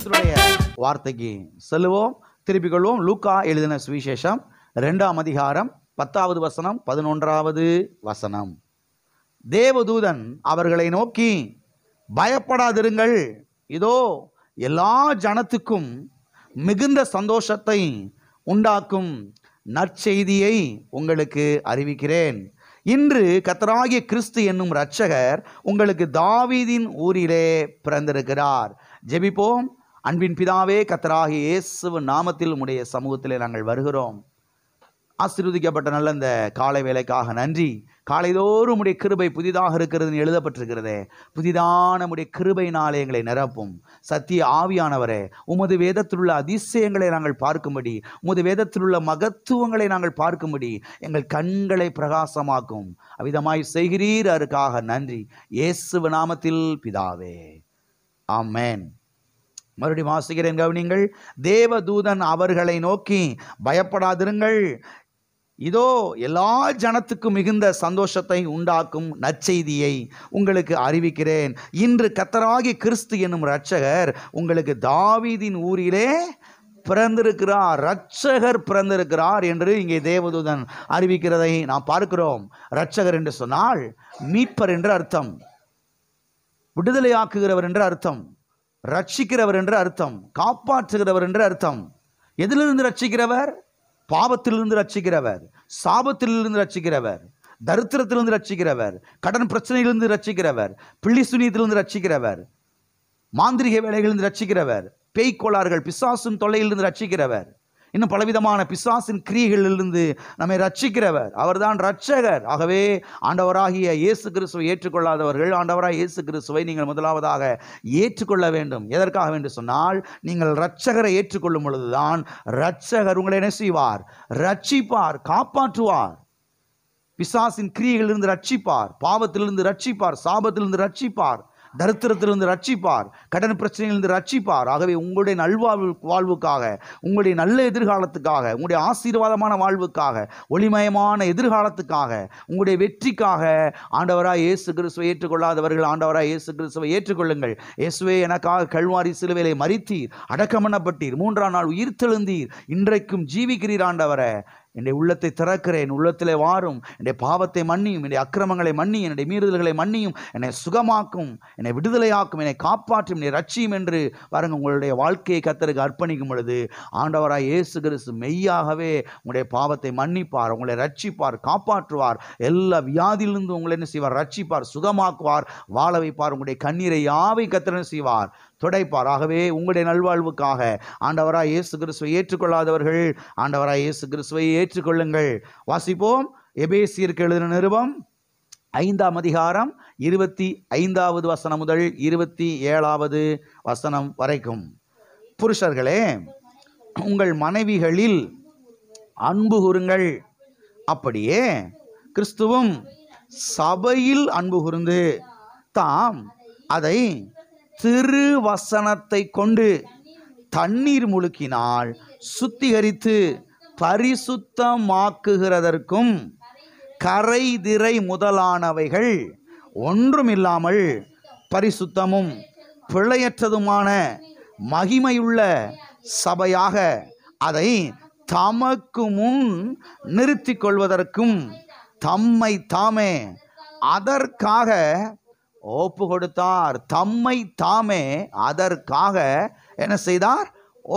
கர்த்தருடைய வார்த்தைக்கு செல்லுவோம். திருப்பிக் கொள்வோம். லூக்கா எழுதின சுவிசேஷம் 2ஆம் அதிகாரம் 10வது வசனம் 11வது வசனம். தேவதூதன் அவர்களை நோக்கி, பயப்படாதிருங்கள், இதோ எல்லா ஜனத்துக்கும் மிகுந்த சந்தோஷத்தை உண்டாக்கும் நற்செய்தியை உங்களுக்கு அறிவிக்கிறேன். இன்று கர்த்தராகிய கிறிஸ்து என்னும் இரட்சகர் உங்களுக்கு தாவீதின் ஊரிலே பிறந்திருக்கிறார். ஜெபிப்போம். அன்பின் பிதாவே, கர்த்தராகிய இயேசுவின் நாமத்தில் உம்முடைய சமூகத்திலே நாங்கள் வருகிறோம். ஆசீர்வதிக்கப்பட்ட நல்ல இந்த காலை வேலைக்காக நன்றி. காலைதோறும் உம்முடைய கிருபை புதிதாக இருக்கிறது எழுதப்பட்டிருக்கிறதே. புதிதான உம்முடைய கிருபையினாலே எங்களை நிரப்பும். சத்திய ஆவியானவரே, உமது வேதத்தில் உள்ள அதிசயங்களை நாங்கள் பார்க்கும்படி, உமது வேதத்தில் உள்ள மகத்துவங்களை நாங்கள் பார்க்கும்படி எங்கள் கண்களை பிரகாசமாக்கும். அவ்விதமாய் செய்கிறீர், அதற்காக நன்றி. இயேசு நாமத்தில் பிதாவே, ஆமென். மறுபடியும் வாசிக்கிறேன், கவனிங்கள். தேவதூதன் அவர்களை நோக்கி, பயப்படாதிருங்கள், இதோ எல்லா ஜனத்துக்கும் மிகுந்த சந்தோஷத்தை உண்டாக்கும் நற்செய்தியை உங்களுக்கு அறிவிக்கிறேன். இன்று கர்த்தராகிய கிறிஸ்து என்னும் இரட்சகர் உங்களுக்கு தாவீதின் ஊரிலே பிறந்திருக்கிறார். இரட்சகர் பிறந்திருக்கிறார் என்று இங்கே தேவதூதன் அறிவிக்கிறதை நாம் பார்க்கிறோம். இரட்சகர் என்று சொன்னால் மீட்பர் என்று அர்த்தம், விடுதலையாக்குகிறவர் என்று அர்த்தம், ரட்சிக்கிறவர் என்று அர்த்தம், காப்பாற்றுகிறவர் என்று அர்த்தம். எதிலிருந்து ரட்சிக்கிறவர்? பாவத்திலிருந்து ரட்சிக்கிறவர், சாபத்திலிருந்து ரட்சிக்கிறவர், தரித்திரத்திலிருந்து ரட்சிக்கிறவர், கடன் பிரச்சனையிலிருந்து ரட்சிக்கிறவர், பிள்ளி சுனியத்திலிருந்து ரட்சிக்கிறவர், மாந்திரிக வேலைகளிலிருந்து ரட்சிக்கிறவர், பேய்க்கோளாறுகள் பிசாசின் தொல்லையிலிருந்து ரட்சிக்கிறவர், இன்னும் பலவிதமான பிசாசின் கிரியைகளிலிருந்து நம்மை ரட்சிக்கிறவர். அவர்தான் இரட்சகர். ஆகவே ஆண்டவராகிய இயேசு கிறிஸ்துவை ஏற்றுக்கொள்ளாதவர்கள், ஆண்டவராகிய இயேசு கிறிஸ்துவை நீங்கள் முதலாவதாக ஏற்றுக்கொள்ள வேண்டும். எதற்காக என்று சொன்னால், நீங்கள் இரட்சகரை ஏற்றுக்கொள்ளும் பொழுதுதான் இரட்சகர் உங்களை என்ன செய்வார்? ரட்சிப்பார், காப்பாற்றுவார். பிசாசின் கிரியைகளிலிருந்து ரட்சிப்பார், பாவத்திலிருந்து ரட்சிப்பார், சாபத்திலிருந்து ரட்சிப்பார், தரித்திரத்திலிருந்து ரட்சிப்பார், கடன் பிரச்சனையிலிருந்து ரட்சிப்பார். ஆகவே உங்களுடைய வாழ்வுக்காக, உங்களுடைய நல்ல எதிர்காலத்துக்காக, உங்களுடைய ஆசீர்வாதமான வாழ்வுக்காக, ஒளிமயமான எதிர்காலத்துக்காக, உங்களுடைய வெற்றிக்காக ஆண்டவராய் இயேசு கிறிஸ்துவை ஏற்றுக்கொள்ளாதவர்கள் ஆண்டவராய் இயேசு கிறிஸ்துவை ஏற்றுக்கொள்ளுங்கள். இயேசுவே, எனக்காக கல்வாரி சிலுவையிலே மரித்தீர், அடக்கம் பண்ணப்பட்டீர், 3ஆம் நாள் உயிர்த்தெழுந்தீர், இன்றைக்கும் ஜீவிக்கிறீர். ஆண்டவரே, என்னுடைய உள்ளத்தை திறக்கிறேன், உள்ளத்திலே வாரும், என்னுடைய பாவத்தை மன்னியும், என்னுடைய அக்கிரமங்களை மன்னியும், என்னுடைய மீறுதல்களை மன்னியும், என்னை சுகமாக்கும், என்னை விடுதலையாக்கும், என்னை காப்பாற்றும், என்னை ரட்சியும் என்று பாருங்கள். உங்களுடைய வாழ்க்கையை கர்த்தருக்கு அர்ப்பணிக்கும் பொழுது ஆண்டவராய் இயேசு கிறிஸ்து மெய்யாகவே உங்களுடைய பாவத்தை மன்னிப்பார், உங்களை ரட்சிப்பார், காப்பாற்றுவார், எல்லா வியாதியிலிருந்து உங்களை என்ன செய்வார்? ரட்சிப்பார், சுகமாக்குவார், வாழ வைப்பார். உங்களுடைய கண்ணீரை யாவை கர்த்தர் என்ன செய்வார்? துடைப்பார். ஆகவே உங்களுடைய நல்வாழ்வுக்காக ஆண்டவராய் இயேசு கிறிஸ்துவை ஏற்றுக்கொள்ளாதவர்கள் ஆண்டவராய் இயேசு கிறிஸ்துவை ஏற்றுக்கொள்ளுங்கள். வாசிப்போம். எபேசியருக்கு எழுதின நிருபம் 5ஆம் அதிகாரம் 25வது வசனம் முதல் 27வது வசனம் வரைக்கும். புருஷர்களே, உங்கள் மனைவிகளில் அன்பு கூறுங்கள், அப்படியே கிறிஸ்துவும் சபையில் அன்பு கூர்ந்து தாம் அதை திருவசனத்தை கொண்டு தண்ணீர் முழுக்கினால் சுத்திகரித்து பரிசுத்தமாக்குகிறதற்கும் கரை திரை முதலானவைகள் ஒன்றுமில்லாமல் பரிசுத்தமும் பிழையற்றதுமான மகிமையுள்ள சபையாக அதை தமக்கு முன் நிறுத்திக் கொள்வதற்கும் தம்மை தாமே அதற்காக ஒப்பு கொடுத்தார். தம்மை தாமே அதற்காக என்ன செய்தார்?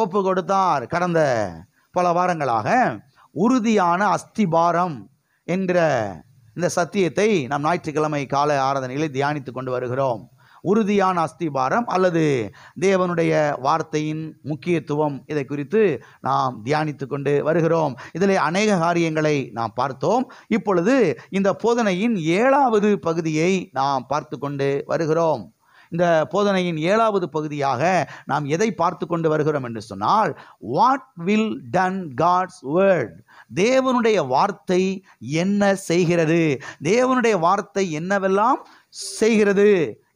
ஒப்பு கொடுத்தார். கடந்த பல வாரங்களாக உறுதியான அஸ்திபாரம் என்கிற இந்த சத்தியத்தை நாம் ஞாயிற்றுக்கிழமை கால ஆராதனைகளை தியானித்து கொண்டு வருகிறோம். உறுதியான அஸ்திபாரம் அல்லது தேவனுடைய வார்த்தையின் முக்கியத்துவம், இதை குறித்து நாம் தியானித்து கொண்டு வருகிறோம். இதில் அநேக காரியங்களை நாம் பார்த்தோம். இப்பொழுது இந்த போதனையின் 7வது பகுதியை நாம் பார்த்து கொண்டு வருகிறோம். இந்த போதனையின் 7வது பகுதியாக நாம் எதை பார்த்து கொண்டு வருகிறோம் என்று சொன்னால், what will done God's word, தேவனுடைய வார்த்தை என்ன செய்கிறது, தேவனுடைய வார்த்தை என்னவெல்லாம் செய்கிறது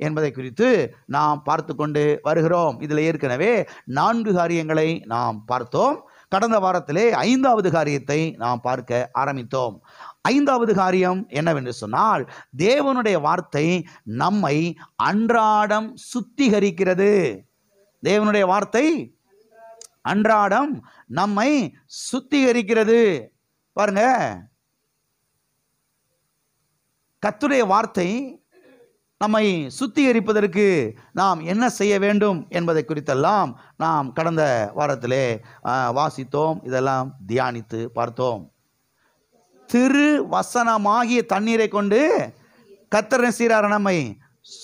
என்பதை குறித்து நாம் பார்த்து கொண்டு வருகிறோம். இதில் ஏற்கனவே 4 காரியங்களை நாம் பார்த்தோம். கடந்த வாரத்திலே 5வது காரியத்தை நாம் பார்க்க ஆரம்பித்தோம். 5வது காரியம் என்னவென்று சொன்னால், தேவனுடைய வார்த்தை நம்மை அன்றாடம் சுத்திகரிக்கிறது. தேவனுடைய வார்த்தை அன்றாடம் நம்மை சுத்திகரிக்கிறது. பாருங்க, கர்த்தருடைய வார்த்தை நம்மை சுத்திகரிப்பதற்கு நாம் என்ன செய்ய வேண்டும் என்பதை குறித்தெல்லாம் நாம் கடந்த வாரத்திலே வாசித்தோம், இதெல்லாம் தியானித்து பார்த்தோம். திரு வசனமாகிய தண்ணீரை கொண்டு கர்த்தர் செய்கிறார், நம்மை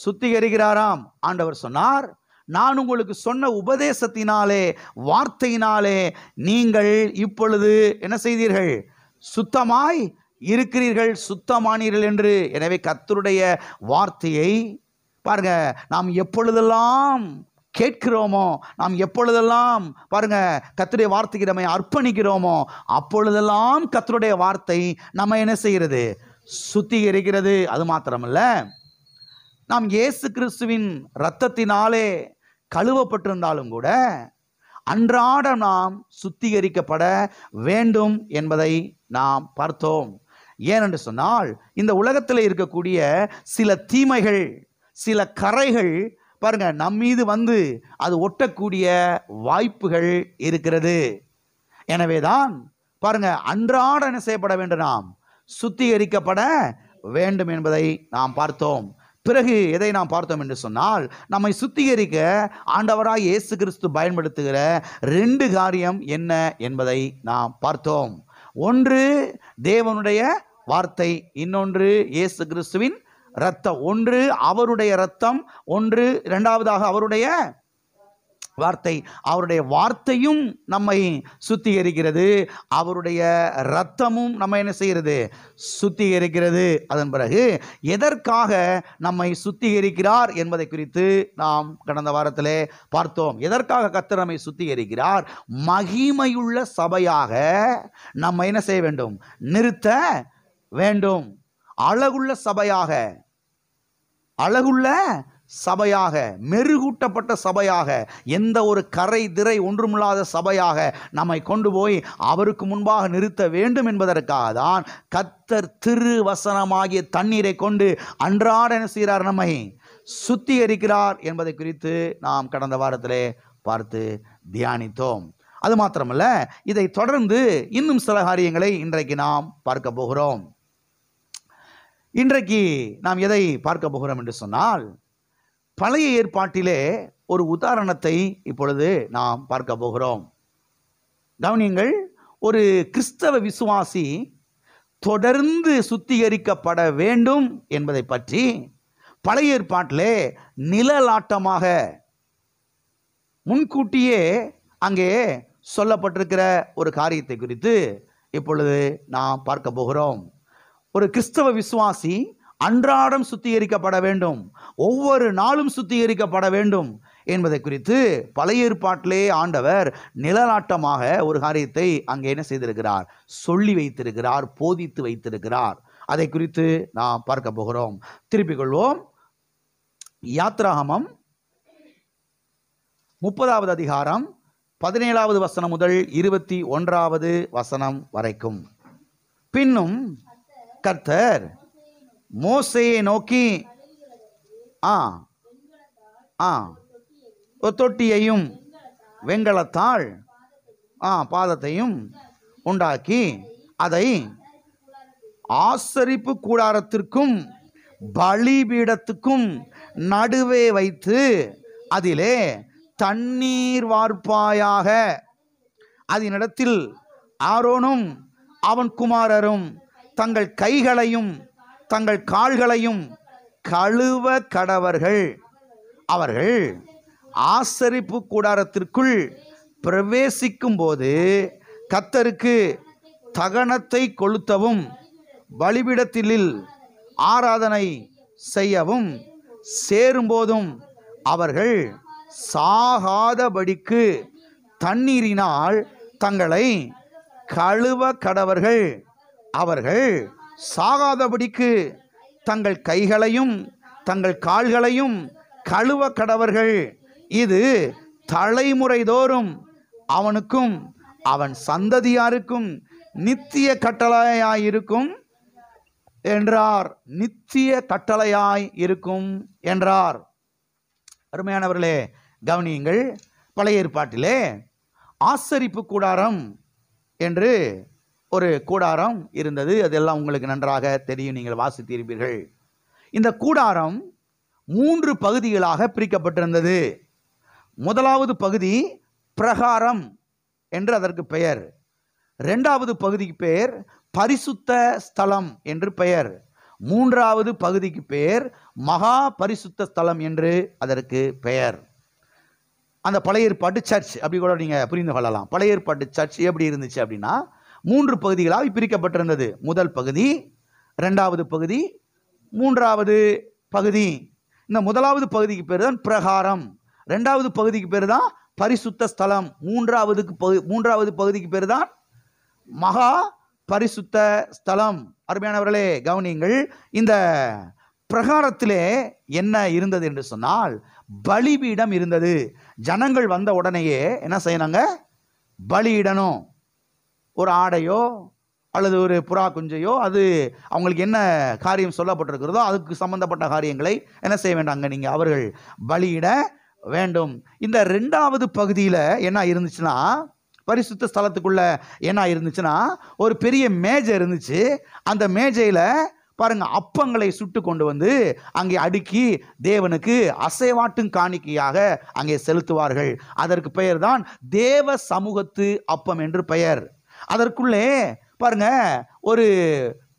சுத்திகரிக்கிறாராம். ஆண்டவர் சொன்னார், நான் உங்களுக்கு சொன்ன உபதேசத்தினாலே வார்த்தையினாலே நீங்கள் இப்பொழுது என்ன செய்தீர்கள்? சுத்தமாய் இருக்கிறீர்கள், சுத்தமானீர்கள் என்று. எனவே கர்த்தருடைய வார்த்தையை பாருங்க, நாம் எப்பொழுதெல்லாம் கேட்கிறோமோ, நாம் எப்பொழுதெல்லாம் பாருங்க கர்த்தருடைய வார்த்தைக்கு நம்மை அர்ப்பணிக்கிறோமோ, அப்பொழுதெல்லாம் கர்த்தருடைய வார்த்தை நம்ம என்ன செய்கிறது? சுத்திகரிக்கிறது. அது மாத்திரமல்ல, நாம் இயேசு கிறிஸ்துவின் இரத்தத்தினாலே கழுவப்பட்டிருந்தாலும் கூட அன்றாடம் நாம் சுத்திகரிக்கப்பட வேண்டும் என்பதை நாம் பார்த்தோம். ஏனென்று சொன்னால், இந்த உலகத்தில் இருக்கக்கூடிய சில தீமைகள், சில கரைகள் பாருங்க நம்மீது வந்து அது ஒட்டக்கூடிய வாய்ப்புகள் இருக்கிறது. எனவேதான் பாருங்க அன்றாடம் என்ன செய்யப்பட வேண்டும்? நாம் சுத்திகரிக்கப்பட வேண்டும் என்பதை நாம் பார்த்தோம். பிறகு எதை நாம் பார்த்தோம் என்று சொன்னால், நம்மை சுத்திகரிக்க ஆண்டவராய் இயேசு கிறிஸ்து பயன்படுத்துகிற 2 காரியம் என்ன என்பதை நாம் பார்த்தோம். ஒன்று தேவனுடைய வார்த்தை, இன்னொன்று இயேசு கிறிஸ்துவின் இரத்தம். ஒன்று அவருடைய இரத்தம், ஒன்று இரண்டாவதாக அவருடைய வார்த்தை. அவருடைய வார்த்தையும் நம்மை சுத்திகரிக்கிறது, அவருடைய இரத்தமும் நம்ம என்ன செய்கிறது? சுத்திகரிக்கிறது. அதன் பிறகு எதற்காக நம்மை சுத்திகரிக்கிறார் என்பதை குறித்து நாம் கடந்த வாரத்திலே பார்த்தோம். எதற்காக கர்த்தர் நம்மை சுத்திகரிக்கிறார்? மகிமையுள்ள சபையாக நம்ம என்ன செய்ய வேண்டும்? நிறுத்த வேண்டும். அழகுள்ள சபையாக, அழகுள்ள சபையாக, மெருகூட்டப்பட்ட சபையாக, எந்த ஒரு கரை திரை ஒன்றுமில்லாத சபையாக நம்மை கொண்டு போய் அவருக்கு முன்பாக நிறுத்த வேண்டும் என்பதற்காக தான் கர்த்தர் திரு வசனமாகிய தண்ணீரை கொண்டு அன்றாட என்ன செய்கிறார்? நம்மை சுத்திகரிக்கிறார் என்பதை குறித்து நாம் கடந்த வாரத்திலே பார்த்து தியானித்தோம். அது மாத்திரமல்ல, இதை தொடர்ந்து இன்னும் சில காரியங்களை இன்றைக்கு நாம் பார்க்க போகிறோம். இன்றைக்கு நாம் எதை பார்க்க போகிறோம் என்று சொன்னால், பழைய ஏற்பாட்டிலே ஒரு உதாரணத்தை இப்பொழுது நாம் பார்க்க போகிறோம். கவனியுங்கள், ஒரு கிறிஸ்தவ விசுவாசி தொடர்ந்து சுத்திகரிக்கப்பட வேண்டும் என்பதை பற்றி பழைய ஏற்பாட்டிலே நிழலாட்டமாக முன்கூட்டியே அங்கே சொல்லப்பட்டிருக்கிற ஒரு காரியத்தை குறித்து இப்பொழுது நாம் பார்க்க போகிறோம். ஒரு கிறிஸ்தவ விசுவாசி அன்றாடம் சுத்திகரிக்கப்பட வேண்டும், ஒவ்வொரு நாளும் சுத்திகரிக்கப்பட வேண்டும் என்பதை குறித்து பழைய ஏற்பாட்டிலே ஆண்டவர் நிழலாட்டமாக ஒரு காரியத்தை அங்கே என்ன செய்திருக்கிறார்? சொல்லி வைத்திருக்கிறார், போதித்து வைத்திருக்கிறார். அதை குறித்து நாம் பார்க்க போகிறோம். திருப்பிக் கொள்வோம். யாத்ராகமம் 30வது அதிகாரம் 17வது வசனம் முதல் 21வது வசனம் வரைக்கும். பின்னும் கர்த்தர் மோசேயை நோக்கி ஒரு தொட்டியையும் வெண்கலத்தால் பாதத்தையும் உண்டாக்கி அதை ஆசரிப்பு கூடாரத்திற்கும் பலிபீடத்துக்கும் நடுவே வைத்து அதிலே தண்ணீர் வார்ப்பாயாக. அதனிடத்தில் ஆரோனும் அவன் குமாரரும் தங்கள் கைகளையும் தங்கள் கால்களையும் கழுவ கடவர்கள். அவர்கள் ஆசரிப்பு கூடாரத்திற்குள் பிரவேசிக்கும் போது கர்த்தருக்கு தகனத்தை கொளுத்தவும் பலிபீடத்தில் ஆராதனை செய்யவும் சேரும்போதும் அவர்கள் சாகாதபடிக்கு தண்ணீரினால் தங்களை கழுவ கடவர்கள். அவர்கள் சாகாதபடிக்கு தங்கள் கைகளையும் தங்கள் கால்களையும் கழுவ கடவர்கள். இது தலைமுறை தோறும் அவனுக்கும் அவன் சந்ததியாருக்கும் நித்திய கட்டளையாயிருக்கும் என்றார். நித்திய கட்டளையாய் இருக்கும் என்றார். அருமையானவர்களே, கவனியுங்கள், பழைய ஏற்பாட்டிலே ஆசரிப்பு கூடாரம் என்று ஒரு கூடாரம் இருந்தது. அதெல்லாம் உங்களுக்கு நன்றாக தெரியும், நீங்கள் வாசித்திருப்பீர்கள். இந்த கூடாரம் 3 பகுதிகளாக பிரிக்கப்பட்டிருந்தது. முதலாவது பகுதி பிரகாரம் என்று அதற்கு பெயர். 2வது பகுதிக்கு பெயர் பரிசுத்த ஸ்தலம் என்று பெயர். 3வது பகுதிக்கு பெயர் மகா பரிசுத்த ஸ்தலம் என்று அதற்கு பெயர். அந்த பழைய ஏற்பாட்டு சர்ச் அப்படி கூட நீங்கள் புரிந்து கொள்ளலாம். பழைய ஏற்பாட்டு சர்ச் எப்படி இருந்துச்சு அப்படின்னா 3 பகுதிகளாக பிரிக்கப்பட்டிருந்தது. முதல் பகுதி, 2வது பகுதி, 3வது பகுதி. இந்த முதலாவது பகுதிக்கு பேர் தான் பிரகாரம், 2வது பகுதிக்கு பேர் தான் பரிசுத்த ஸ்தலம், 3வது பகுதிக்கு பேர் தான் மகா பரிசுத்த ஸ்தலம். அருமையானவர்களே கவனியுங்கள், இந்த பிரகாரத்திலே என்ன இருந்தது என்று சொன்னால் பலிபீடம் இருந்தது. ஜனங்கள் வந்த உடனேயே என்ன செய்யணுங்க? பலியிடணும். ஒரு ஆடையோ அல்லது ஒரு புறா குஞ்சையோ, அது அவங்களுக்கு என்ன காரியம் சொல்லப்பட்டிருக்கிறதோ அதுக்கு சம்பந்தப்பட்ட காரியங்களை என்ன செய்ய வேண்டாங்க, நீங்கள் அவர்கள் பலியிட வேண்டும். இந்த 2வது பகுதியில் என்ன இருந்துச்சுன்னா, பரிசுத்த ஸ்தலத்துக்குள்ள என்ன இருந்துச்சுன்னா ஒரு பெரிய மேஜை இருந்துச்சு. அந்த மேஜையில் பாருங்க, அப்பங்களை சுட்டு கொண்டு வந்து அங்கே அடுக்கி தேவனுக்கு அசைவாட்டும் காணிக்கையாக அங்கே செலுத்துவார்கள். அதற்கு பெயர் தான் தேவ சமூகத்து அப்பம் என்று பெயர். அதற்குள்ளே பாருங்க ஒரு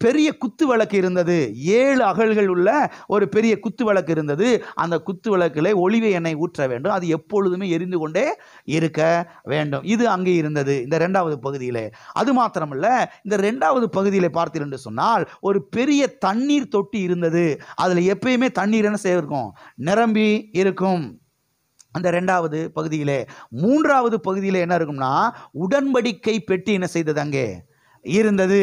பெரிய குத்து விளக்கு இருந்தது. 7 அகல்கள் உள்ள ஒரு பெரிய குத்து விளக்கு இருந்தது. அந்த குத்து விளக்கிலே ஒலிவ எண்ணெய் ஊற்ற வேண்டும். அது எப்பொழுதுமே எரிந்து கொண்டே இருக்க வேண்டும். இது அங்கே இருந்தது இந்த 2வது பகுதியிலே. அது மாத்திரமல்ல, இந்த 2வது பகுதியிலே பார்த்தீர்கள் என்று சொன்னால் ஒரு பெரிய தண்ணீர் தொட்டி இருந்தது. அதில் எப்பயுமே தண்ணீர் என்ன செய்யிருக்கும்? நிரம்பி இருக்கும். அந்த 2வது பகுதியிலே. 3வது பகுதியில் என்ன இருக்கும்னா உடன்படிக்கை பெட்டி என்ன செய்தது அங்கே இருந்தது.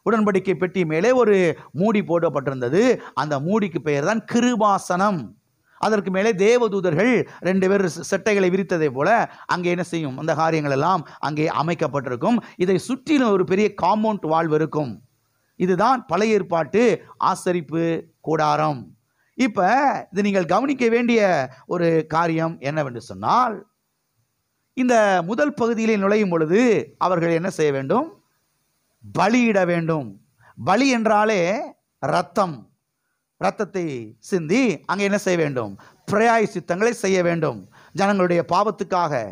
உடன்படிக்கை பெட்டி மேலே ஒரு மூடி போடப்பட்டிருந்தது. அந்த மூடிக்கு பெயர் தான் கிருபாசனம். அதற்கு மேலே தேவதூதர்கள் 2 பேர் செட்டைகளை விரித்ததை போல அங்கே என்ன செய்யும்? அந்த காரியங்கள் எல்லாம் அங்கே அமைக்கப்பட்டிருக்கும். இதை சுற்றிலும் ஒரு பெரிய காம்பவுண்ட் வால்வு இருக்கும். இதுதான் பழைய ஏற்பாட்டு ஆசரிப்பு கூடாரம். இப்போ இது நீங்கள் கவனிக்க வேண்டிய ஒரு காரியம் என்னவென்று சொன்னால், இந்த முதல் பகுதியிலே நுழையும் பொழுது அவர்கள் என்ன செய்ய வேண்டும்? பலியிட வேண்டும். பலி என்றாலே ரத்தம், ரத்தத்தை சிந்தி அங்கே என்ன செய்ய வேண்டும்? பிராயச்சித்தங்களை செய்ய வேண்டும். ஜனங்களுடைய பாவத்துக்காக,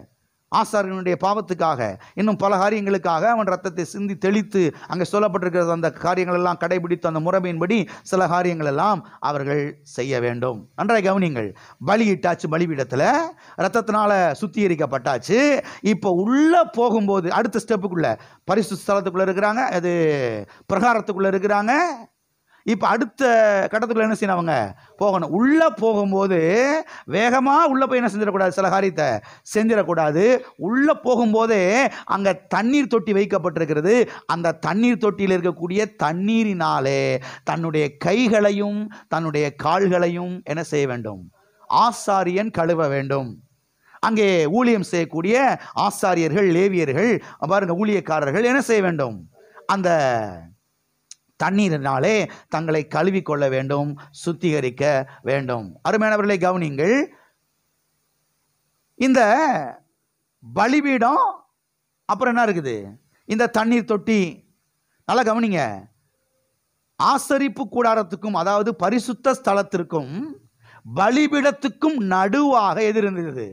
ஆசாரியனுடைய பாவத்துக்காக, இன்னும் பல காரியங்களுக்காக அவன் ரத்தத்தை சிந்தி தெளித்து அங்கே சொல்லப்பட்டிருக்கிறது. அந்த காரியங்கள் எல்லாம் கடைபிடித்து அந்த முறைமையின்படி சில காரியங்கள் எல்லாம் அவர்கள் செய்ய வேண்டும். நன்றாக கவனிங்கள். பலியிட்டாச்சு, பலிபீடத்தில் ரத்தத்தினால சுத்திகரிக்கப்பட்டாச்சு. இப்போ உள்ளே போகும்போது அடுத்த ஸ்டெப்புக்குள்ள பரிசுத்த ஸ்தலத்துக்குள்ளே இருக்கிறாங்க, அது பிரகாரத்துக்குள்ளே இருக்கிறாங்க. இப்போ அடுத்த கட்டத்துக்குள்ள என்ன செய்யணும்? அவங்க போகணும். உள்ளே போகும்போது வேகமாக உள்ளே போய் என்ன செஞ்சிடக்கூடாது? சில காரியத்தை செஞ்சிடக்கூடாது. உள்ளே போகும்போதே அங்கே தண்ணீர் தொட்டி வைக்கப்பட்டிருக்கிறது. அந்த தண்ணீர் தொட்டியில் இருக்கக்கூடிய தண்ணீரினாலே தன்னுடைய கைகளையும் தன்னுடைய கால்களையும் என்ன செய்ய வேண்டும்? ஆசாரியன் கழுவ வேண்டும். அங்கே ஊழியம் செய்யக்கூடிய ஆசாரியர்கள், லேவியர்கள், பாருங்க ஊழியக்காரர்கள் என்ன செய்ய வேண்டும்? அந்த தண்ணீரினாலே தங்களை கழுவிக்கொள்ள வேண்டும், சுத்திகரிக்க வேண்டும். அருமையானவர்களை கவனிங்கள். இந்த பலிபீடம் அப்புறம் என்ன இருக்குது? இந்த தண்ணீர் தொட்டி. நல்லா கவனிங்க. ஆசரிப்பு கூடாரத்துக்கும், அதாவது பரிசுத்த ஸ்தலத்திற்கும் பலிபீடத்துக்கும் நடுவாக எது இருந்தது?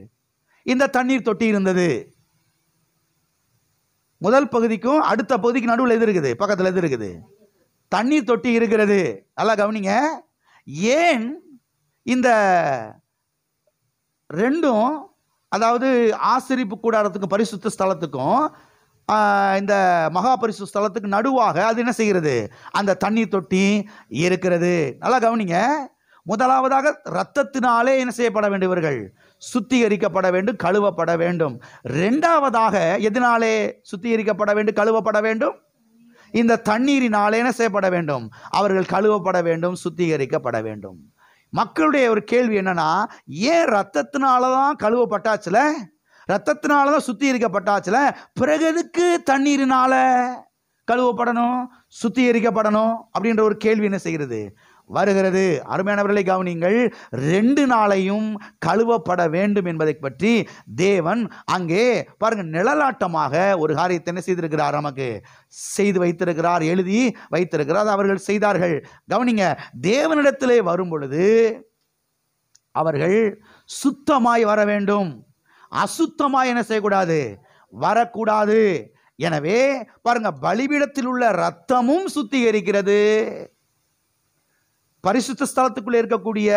இந்த தண்ணீர் தொட்டி இருந்தது. முதல் பகுதிக்கும் அடுத்த பகுதிக்கு நடுவில் எது இருக்குது? பக்கத்தில் எது இருக்குது? தண்ணீர் தொட்டி இருக்கிறது. நல்லா கவனிங்க. ஏன் இந்த ரெண்டும், அதாவது ஆசரிப்பு கூடாரத்துக்கும் பரிசுத்த ஸ்தலத்துக்கும் இந்த மகா பரிசுத்த ஸ்தலத்துக்கு நடுவாக அது என்ன செய்கிறது? அந்த தண்ணீர் தொட்டி இருக்கிறது. நல்லா கவனிங்க. முதலாவதாக இரத்தத்தினாலே என்ன செய்யப்பட வேண்டியவர்கள்? சுத்திகரிக்கப்பட வேண்டும், கழுவப்பட வேண்டும். 2வதாக எதனாலே சுத்திகரிக்கப்பட வேண்டும், கழுவப்பட வேண்டும்? இந்த தண்ணீரினாலே என்ன செய்யப்பட வேண்டும்? அவர்கள் கழுவப்பட வேண்டும், சுத்திகரிக்கப்பட வேண்டும். மக்களுடைய ஒரு கேள்வி என்னன்னா, ஏன் ரத்தத்தினால தான் கழுவப்பட்டாச்சுல, ரத்தத்தினால தான் சுத்திகரிக்கப்பட்டாச்சுல, பிறகு எதுக்கு தண்ணீரினால கழுவப்படணும், சுத்திகரிக்கப்படணும் அப்படின்ற ஒரு கேள்வி என்ன செய்கிறது? வருகிறது. அருமையானவர்களை கவனிங்கள், 2 நாளையும் கழுவப்பட வேண்டும் என்பதை பற்றி தேவன் அங்கே பாருங்க நிழலாட்டமாக ஒரு காரியத்தை என்ன செய்திருக்கிறார், நமக்கு செய்து வைத்திருக்கிறார், எழுதி வைத்திருக்கிறார். அவர்கள் செய்தார்கள். கவனிங்க, தேவனிடத்திலே வரும் பொழுது அவர்கள் சுத்தமாய் வர வேண்டும், அசுத்தமாய் என்ன செய்யக்கூடாது, வரக்கூடாது. எனவே பாருங்க, பலிபீடத்தில் உள்ள இரத்தமும் சுத்திகரிக்கிறது, பரிசுத்த ஸ்தலத்துக்குள்ளே இருக்கக்கூடிய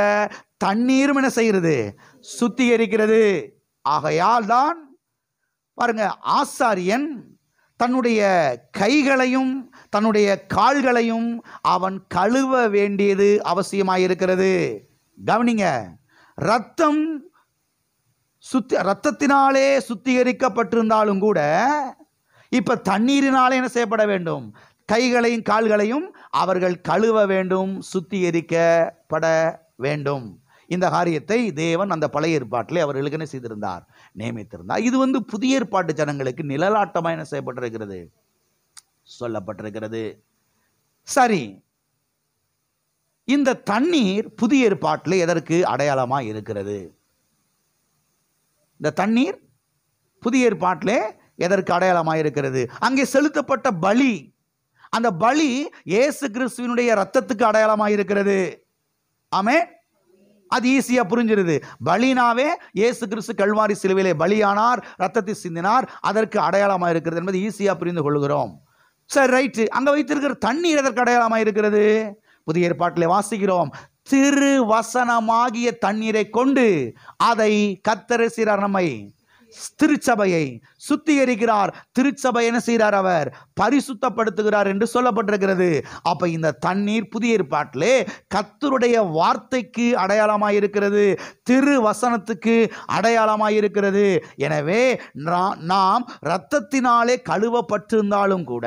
தண்ணீரும் என்ன செய்கிறது, சுத்திகரிக்கிறது. ஆகையால் தான் பாருங்க, ஆசாரியன் தன்னுடைய கைகளையும் தன்னுடைய கால்களையும் அவன் கழுவ வேண்டியது அவசியமாயிருக்கிறது. கவனிங்க, ரத்தம் ரத்தத்தினாலே சுத்திகரிக்கப்பட்டிருந்தாலும் கூட இப்ப தண்ணீரினாலே என்ன செய்யப்பட வேண்டும், கைகளையும் கால்களையும் அவர்கள் கழுவ வேண்டும், சுத்திகரிக்கப்பட வேண்டும். இந்த காரியத்தை தேவன் அந்த பழைய ஏற்பாட்டிலே அவர்களுக்கு என்ன செய்திருந்தார், நியமித்திருந்தார். இது புதிய ஏற்பாட்டு ஜனங்களுக்கு நிழலாட்டமாக என்ன செய்யப்பட்டிருக்கிறது, சொல்லப்பட்டிருக்கிறது. சரி, இந்த தண்ணீர் புதிய ஏற்பாட்டிலே எதற்கு அடையாளமாக இருக்கிறது? இந்த தண்ணீர் புதிய ஏற்பாட்டிலே எதற்கு அடையாளமாக இருக்கிறது? அங்கே செலுத்தப்பட்ட பலி, அந்த பலி இயேசு கிறிஸ்துவினுடைய இரத்தத்துக்கு அடையாளமாக இருக்கிறது. ஆமென். அது ஈஸியா புரிஞ்சிருது. பலினாவே இயேசு கிறிஸ்து கல்வாரி சிலுவையிலே பலியானார், இரத்தத்தை சிந்தினார், அதற்கு அடையாளமாக இருக்கிறது என்பது ஈஸியா புரிந்து கொள்கிறோம். சரி, ரைட்டு. அங்க வைத்திருக்கிற தண்ணீர் எதற்கு அடையாளமாக இருக்கிறது? புதிய ஏற்பாட்டிலே வாசிக்கிறோம், திருவசனமாகிய தண்ணீரை கொண்டு அதை கர்த்தர் செய்கிறார், நம்மை திருச்சபையை சுத்திகரிக்கிறார். திருச்சபை என்ன செய்கிறார், அவர் பரிசுத்தப்படுத்துகிறார் என்று சொல்லப்பட்டிருக்கிறது. அப்ப இந்த தண்ணீர் புதிய ஏற்பாட்டிலே கர்த்தருடைய வார்த்தைக்கு அடையாளமாய் இருக்கிறது, திரு வசனத்துக்கு அடையாளமாய் இருக்கிறது. எனவே நாம் இரத்தத்தினாலே கழுவப்பட்டிருந்தாலும் கூட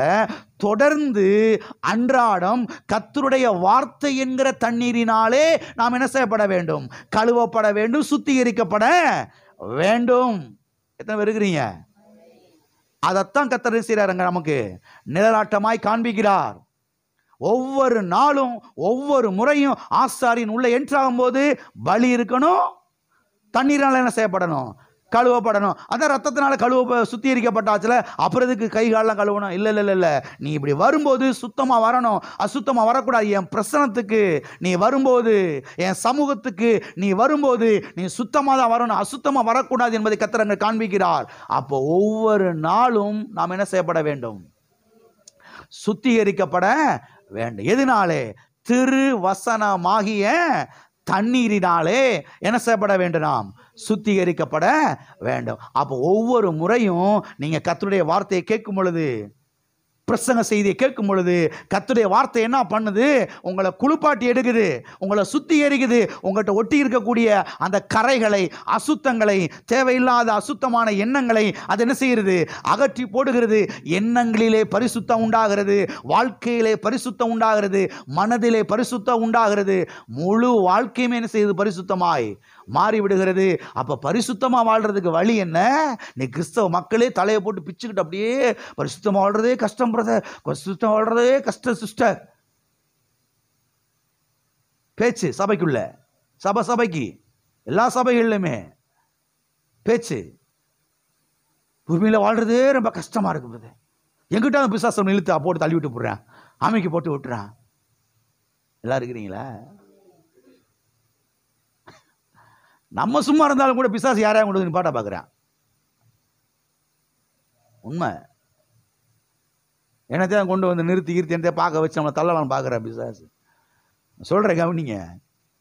தொடர்ந்து அன்றாடம் கர்த்தருடைய வார்த்தை என்கிற தண்ணீரினாலே நாம் என்ன செய்யப்பட வேண்டும், கழுவப்பட வேண்டும், சுத்திகரிக்கப்பட வேண்டும். எத்தனை பேர் இருக்கிறீங்க? அதைத்தான் கர்த்தர் செய்கிறாருங்க, நமக்கு நிழலாட்டமாய் காண்பிக்கிறார். ஒவ்வொரு நாளும் ஒவ்வொரு முறையும் ஆசாரியின் உள்ள என்ட்ராகும் போது பலி இருக்கணும், தண்ணீரால் என்ன செய்யப்படணும், கழுவப்படணும். அதான் ரத்தத்தினால சுத்திகரிக்கப்பட்டாச்சுல, அப்புறம் இதுக்கு கை காலெல்லாம் கழுவணும்? இல்லை இல்லை இல்லை, நீ இப்படி வரும்போது சுத்தமாக வரணும், அசுத்தமாக வரக்கூடாது. என் பிரசனத்துக்கு நீ வரும்போது, என் சமூகத்துக்கு நீ வரும்போது நீ சுத்தமாக தான் வரணும், அசுத்தமாக வரக்கூடாது என்பதை கர்த்தர் அங்கே காண்பிக்கிறார். அப்போ ஒவ்வொரு நாளும் நாம் என்ன செய்யப்பட வேண்டும், சுத்திகரிக்கப்பட வேண்டும். எதனாலே? திருவசனமாகிய தண்ணீரினாலே என்ன செய்யப்பட வேண்டும், நாம் சுத்திகரிக்கப்பட வேண்டும். அப்போ ஒவ்வொரு முறையும் நீங்க கர்த்தருடைய வார்த்தையை கேட்கும் பொழுது, பிரசங்க செய்தியை கேட்கும் பொழுது, கர்த்தருடைய வார்த்தை என்ன பண்ணுது, உங்களை குளிப்பாட்டி எடுக்குது, உங்களை சுத்திகரிக்குது. உங்கள்கிட்ட ஒட்டி இருக்கக்கூடிய அந்த கரைகளை, அசுத்தங்களை, தேவையில்லாத அசுத்தமான எண்ணங்களை அது என்ன செய்கிறது, அகற்றி போடுகிறது. எண்ணங்களிலே பரிசுத்தம் உண்டாகிறது, வாழ்க்கையிலே பரிசுத்தம் உண்டாகிறது, மனதிலே பரிசுத்தம் உண்டாகிறது. முழு வாழ்க்கையுமே என்ன செய்யுது, பரிசுத்தமாய் மாறிவிடுகிறது. அப்ப பரிசுத்தமா வாழ்றதுக்கு வழி என்ன? நீ கிறிஸ்தவ மக்களே தலையை போட்டு பிச்சுக்கிட்டு அப்படியே பரிசுத்தமா வாழ்றதே கஷ்டம் பிரதர், பரிசுத்தம் வாழ்றதே கஷ்டம் சிஸ்டர், பேச்சு சபைக்குள்ள, சபைக்கு எல்லா சபைகளிலுமே பேச்சு, பூமியில வாழ்றதே ரொம்ப கஷ்டமா இருக்கு பிரதர், எங்கிட்ட பிசாசம் இழுத்து போட்டு தள்ளி விட்டு போடுறேன், அமைக்கு போட்டு விட்டுறேன். எல்லாம் இருக்கிறீங்களா? நம்ம சும்மா இருந்தாலும் கூட பிசாசு யாரையும் கொண்டு வந்து பாட்டா பார்க்குறேன். உண்மை. என்னத்தையும் கொண்டு வந்து நிறுத்தி என்னத்தையும் பார்க்க வச்சு நம்மளை தள்ளலாம் பார்க்குறேன் பிசாசு. சொல்கிறேன் கவனிங்க,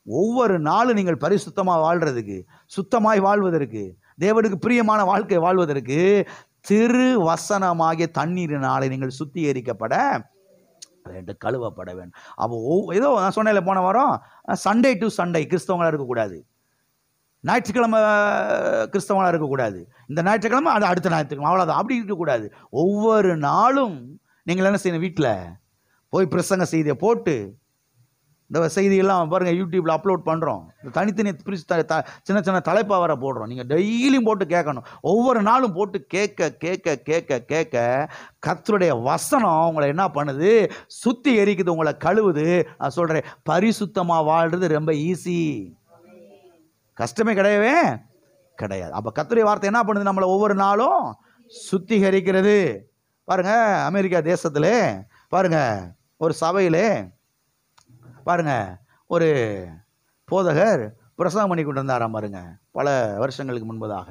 ஒவ்வொரு நாளும் நீங்கள் பரிசுத்தமாக வாழ்றதுக்கு, சுத்தமாய் வாழ்வதற்கு, தேவனுக்கு பிரியமான வாழ்க்கை வாழ்வதற்கு திரு வசனமாகிய தண்ணீரினாலே நீங்கள் சுத்திகரிக்கப்பட வேண்டும், கழுவப்பட வேண்டும். அப்போ ஏதோ நான் சொன்னேன் போன வாரம், சண்டே டு சண்டே கிறிஸ்தவங்களாக இருக்கக்கூடாது, ஞாயிற்றுக்கிழமை கிறிஸ்தவனாக இருக்கக்கூடாது, இந்த ஞாயிற்றுக்கிழமை அது அடுத்த ஞாயிற்றுக்கிழமை, அவ்வளோதான். அப்படி இருக்கக்கூடாது. ஒவ்வொரு நாளும் நீங்கள் என்ன செய்யணும், வீட்டில் போய் பிரசங்க செய்தியை போட்டு இந்த செய்தியெல்லாம் பாருங்கள் யூடியூப்பில் அப்லோட் பண்ணுறோம். தனித்தனி பிரித்து சின்ன சின்ன தலைப்பாக வர போடுறோம். நீங்கள் டெய்லியும் போட்டு கேட்கணும். ஒவ்வொரு நாளும் போட்டு கேட்க கேட்க கேட்க கேட்க கர்த்தருடைய வசனம் உங்களை என்ன பண்ணுது? சுத்திகரிக்குது, உங்களை கழுவுது. நான் சொல்கிறேன், பரிசுத்தமாக வாழ்றது ரொம்ப ஈஸி, கஷ்டமே கிடையவே கிடையாது. அப்போ கர்த்தருடைய வார்த்தை என்ன பண்ணுது? நம்மளை ஒவ்வொரு நாளும் சுத்திகரிக்கிறது. பாருங்க, அமெரிக்கா தேசத்தில் பாருங்க, ஒரு சபையிலே பாருங்க, ஒரு போதகர் பிரசங்கம் பண்ணி கொண்டு வந்தாராம் பாருங்க, பல வருஷங்களுக்கு முன்பதாக.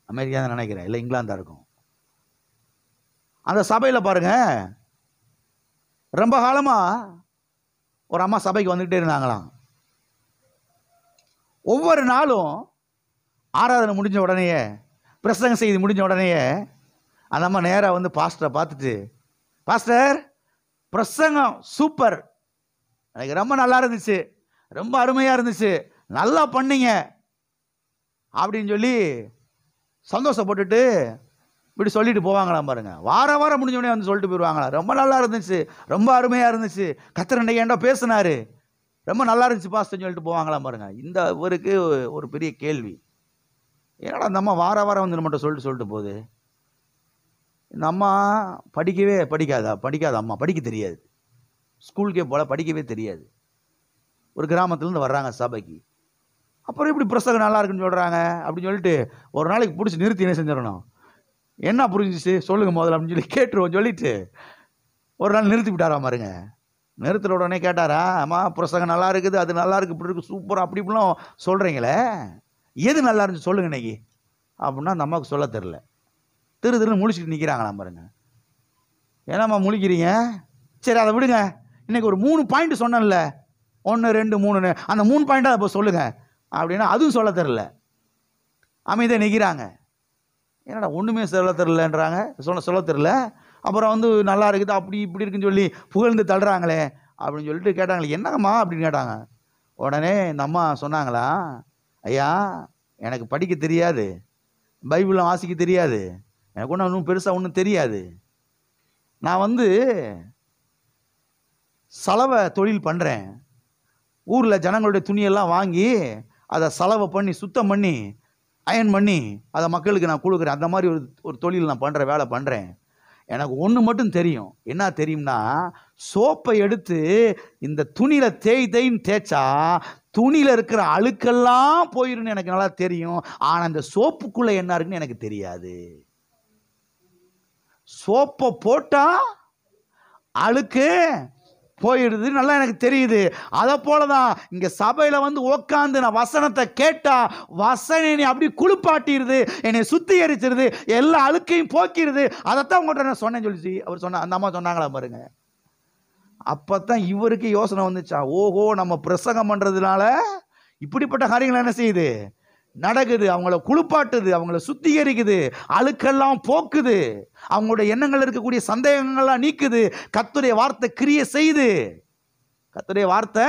அமெரிக்கா தான் நினைக்கிறேன், இல்லை இங்கிலாந்தா இருக்கும். அந்த சபையில் பாருங்க, ரொம்ப காலமா ஒரு அம்மா சபைக்கு வந்துகிட்டே இருந்தாங்களாம். ஒவ்வொரு நாளும் ஆராதனை முடிஞ்ச உடனேயே, பிரசங்கம் செய்தி முடிஞ்ச உடனேயே அந்த அம்மா நேராக வந்து பாஸ்டரை பார்த்துட்டு, பாஸ்டர் பிரசங்கம் சூப்பர், எனக்கு ரொம்ப நல்லா இருந்துச்சு, ரொம்ப அருமையாக இருந்துச்சு, நல்லா பண்ணீங்க அப்படின்னு சொல்லி சந்தோஷப்பட்டுட்டு இப்படி சொல்லிட்டு போவாங்களாம் பாருங்க. வாரம் முடிஞ்சோடனே வந்து சொல்லிட்டு போயிடுவாங்களா, ரொம்ப நல்லா இருந்துச்சு, ரொம்ப அருமையாக இருந்துச்சு, கர்த்தர் இன்னைக்கு ஏன்டா பேசினாரு, ரொம்ப நல்லா இருந்துச்சு பாஸ்டர்னு சொல்லிட்டு போவாங்களாம் பாருங்க. இந்த இவருக்கு ஒரு பெரிய கேள்வி, ஏன்னா அந்த அம்மா வாரம் வந்து நம்மகிட்ட சொல்லிட்டு போகுது. இந்த அம்மா படிக்காத அம்மா, படிக்க தெரியாது, ஸ்கூலுக்கே போல, படிக்கவே தெரியாது. ஒரு கிராமத்துலேருந்து வர்றாங்க சபைக்கு. அப்புறம் இப்படி பிரசங்கம் நல்லா இருக்குன்னு சொல்கிறாங்க அப்படின்னு சொல்லிட்டு ஒரு நாளைக்கு பிடிச்சி நிறுத்தி என்ன செஞ்சிடணும், என்ன புரிஞ்சிச்சு சொல்லுங்க முதல்ல அப்படின்னு சொல்லி கேட்டுருவோம் சொல்லிட்டு ஒரு நாள் நிறுத்தி விட்டாராம் பாருங்க. நிறுத்துற உடனே கேட்டாரா, அம்மா பிரசங்கம் நல்லா இருக்குது, அது நல்லா இருக்குது, இப்படி இருக்குது, சூப்பராக அப்படி இப்படிலாம் சொல்கிறீங்களே, எது நல்லா இருந்துச்சு சொல்லுங்க இன்னைக்கு அப்படின்னா அந்த அம்மாவுக்கு சொல்ல தெரில. திருன்னு முழிச்சிட்டு நிற்கிறாங்களாம் பாருங்க. ஏன்னாம்மா முழிக்கிறீங்க, சரி அதை விடுங்க, இன்னைக்கு ஒரு 3 பாயிண்ட் சொன்னேன்ல, 1 2 3ன்னு, அந்த 3 பாயிண்டாக இப்போ சொல்லுங்க அப்படின்னா அதுவும் சொல்ல தெரில. அமைதியாக நிற்கிறாங்க. என்னடா ஒன்றுமே சொல்ல தெரிலன்றாங்க, சொல்ல தெரில. அப்புறம் வந்து நல்லா இருக்குது, அப்படி இப்படி இருக்குன்னு சொல்லி புகழ்ந்து தள்ளுறாங்களே அப்படின்னு சொல்லிட்டு கேட்டாங்களே, என்னங்கம்மா அப்படின்னு கேட்டாங்க. உடனே இந்த அம்மா சொன்னாங்களா, ஐயா எனக்கு படிக்க தெரியாது, பைபிளை வாசிக்க தெரியாது, எனக்கு ஒன்றும் பெருசாக ஒன்றும் தெரியாது, நான் வந்து சலவை தொழில் பண்ணுறேன், ஊரில் ஜனங்களுடைய துணியெல்லாம் வாங்கி அதை சலவை பண்ணி சுத்தம் பண்ணி அயன் பண்ணி அதை மக்களுக்கு நான் கொடுக்குறேன், அந்த மாதிரி ஒரு தொழில் நான் பண்ணுற வேலை பண்ணுறேன். எனக்கு ஒன்று மட்டும் தெரியும், என்ன தெரியும்னா, சோப்பை எடுத்து இந்த துணியில் தேய்ன்னு தேய்ச்சா துணியில் இருக்கிற அழுக்கெல்லாம் போயிருன்னு எனக்கு நல்லா தெரியும், ஆனால் இந்த சோப்புக்குள்ளே என்ன இருக்குன்னு எனக்கு தெரியாது. சோப்பை போட்டால் அழுக்கு போயிடுது, நல்லா எனக்கு தெரியுது. அதை போலதான் இங்க சபையில வந்து உட்காந்து நான் வசனத்தை கேட்டா வசனம் என்னை அப்படி குளிப்பாட்டிடுது, என்னை சுத்திகரிச்சிருது, எல்லா அழுக்கையும் போக்கிடுது. அதைத்தான் உங்கள்கிட்ட நான் சொன்னேன்னு சொல்லிச்சு அவர் சொன்ன அந்த அம்மா சொன்னாங்களா பாருங்க. அப்பதான் இவருக்கு யோசனை வந்துச்சா, ஓஹோ நம்ம பிரசங்கம் பண்றதுனால இப்படிப்பட்ட காரியங்கள் என்ன செய்யுது நடக்குது, அவங்கள குளிப்பாட்டுது, அவங்கள சுத்திகரிக்குது, அழுக்கெல்லாம் போக்குது, அவங்களுடைய எண்ணங்கள் இருக்கக்கூடிய சந்தேகங்கள்லாம் நீக்குது. கர்த்தருடைய வார்த்தை கிரிய செய்து, கர்த்தருடைய வார்த்தை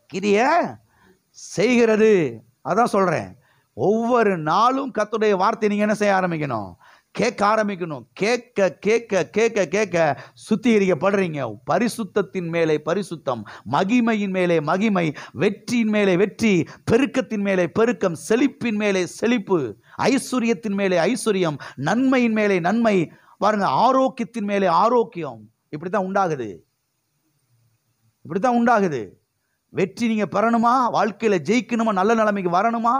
கிரிய செய்கிறது. அதான் சொல்றேன், ஒவ்வொரு நாளும் கர்த்தருடைய வார்த்தை நீங்க என்ன செய்ய ஆரம்பிக்கணும், கேட்க ஆரம்பிக்கணும். கேட்க கேட்க கேட்க கேட்க சுத்திகரிக்கப்படுறீங்க. பரிசுத்தத்தின் மேலே பரிசுத்தம், மகிமையின் மேலே மகிமை, வெற்றியின் மேலே வெற்றி, பெருக்கத்தின் மேலே பெருக்கம், செழிப்பின் மேலே செழிப்பு, ஐஸ்வர்யத்தின் மேலே ஐஸ்வர்யம், நன்மையின் மேலே நன்மை. பாருங்க, ஆரோக்கியத்தின் மேலே ஆரோக்கியம். இப்படித்தான் உண்டாகுது, இப்படித்தான் உண்டாகுது. வெற்றி நீங்க பெறணுமா, வாழ்க்கையில ஜெயிக்கணுமா, நல்ல நிலைமைக்கு வரணுமா,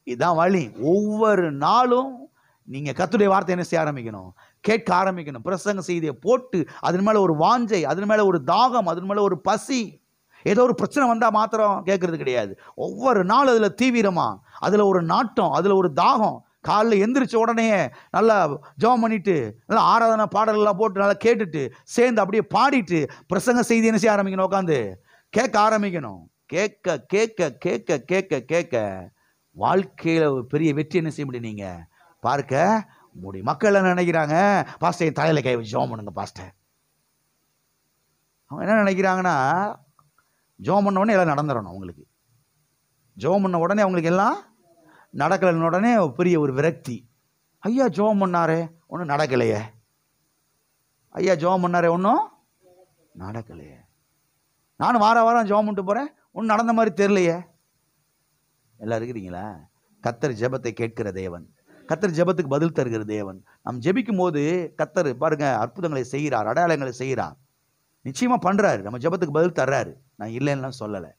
இதுதான் வழி. ஒவ்வொரு நாளும் நீங்க கர்த்தருடைய வார்த்தை என்ன செய்ய ஆரம்பிக்கணும், கேட்க ஆரம்பிக்கணும். பிரசங்க செய்தியை போட்டு அதன் மேல ஒரு வாஞ்சை, அதன் மேல ஒரு தாகம், அதன் மேல ஒரு பசி. ஏதோ ஒரு பிரச்சனை வந்தா மாத்திரம் கேட்கறது கிடையாது. ஒவ்வொரு நாள் அதுல தீவிரமா, அதுல ஒரு நாட்டம், அதுல ஒரு தாகம். காலைல எந்திரிச்ச உடனே நல்லா ஜெபம் பண்ணிட்டு நல்லா ஆராதனை பாடல்கள்லாம் போட்டு நல்லா கேட்டுட்டு சேர்ந்து அப்படியே பாடிட்டு பிரசங்க செய்தி என்ன செய்ய ஆரம்பிக்கணும், உட்காந்து கேட்க ஆரம்பிக்கணும். கேட்க கேட்க கேட்க கேட்க கேட்க வாழ்க்கையில ஒரு பெரிய வெற்றி என்ன செய்ய முடியும், நீங்க பார்க்க முடியும். மக்கள் என்ன நினைக்கிறாங்க, பாஸ்டர் தலையில கை வச்சு ஜெபம் பண்ணுங்க பாஸ்டர். அவங்க என்ன நினைக்கிறாங்கன்னா, ஜெபம் பண்ண உடனே எல்லாம் நடந்துடணும். அவங்களுக்கு ஜெபம் பண்ண உடனே அவங்களுக்கு எல்லாம் நடக்கலைன்னு உடனே பெரிய ஒரு விரக்தி. ஐயா ஜெபம் பண்ணாரே ஒன்றும் நடக்கலையே, ஐயா ஜெபம் பண்ணாரே ஒன்றும் நடக்கலையே. நானும் வாரம் ஜெபம் பண்ணிட்டு போறேன், ஒன்றும் நடந்த மாதிரி தெரியலையே. எல்லாம் இருக்கிறீங்களா? கர்த்தர் ஜெபத்தை கேட்கிற தேவன், கர்த்தர் ஜெபத்துக்கு பதில் தருகிற தேவன். நாம் ஜெபிக்கும் போது கர்த்தர் பாருங்க அற்புதங்களை செய்கிறார், அடையாளங்களை செய்கிறார், நிச்சயமா பண்றாரு, நம்ம ஜெபத்துக்கு பதில் தர்றாரு, நான் இல்லைன்னா சொல்லலை.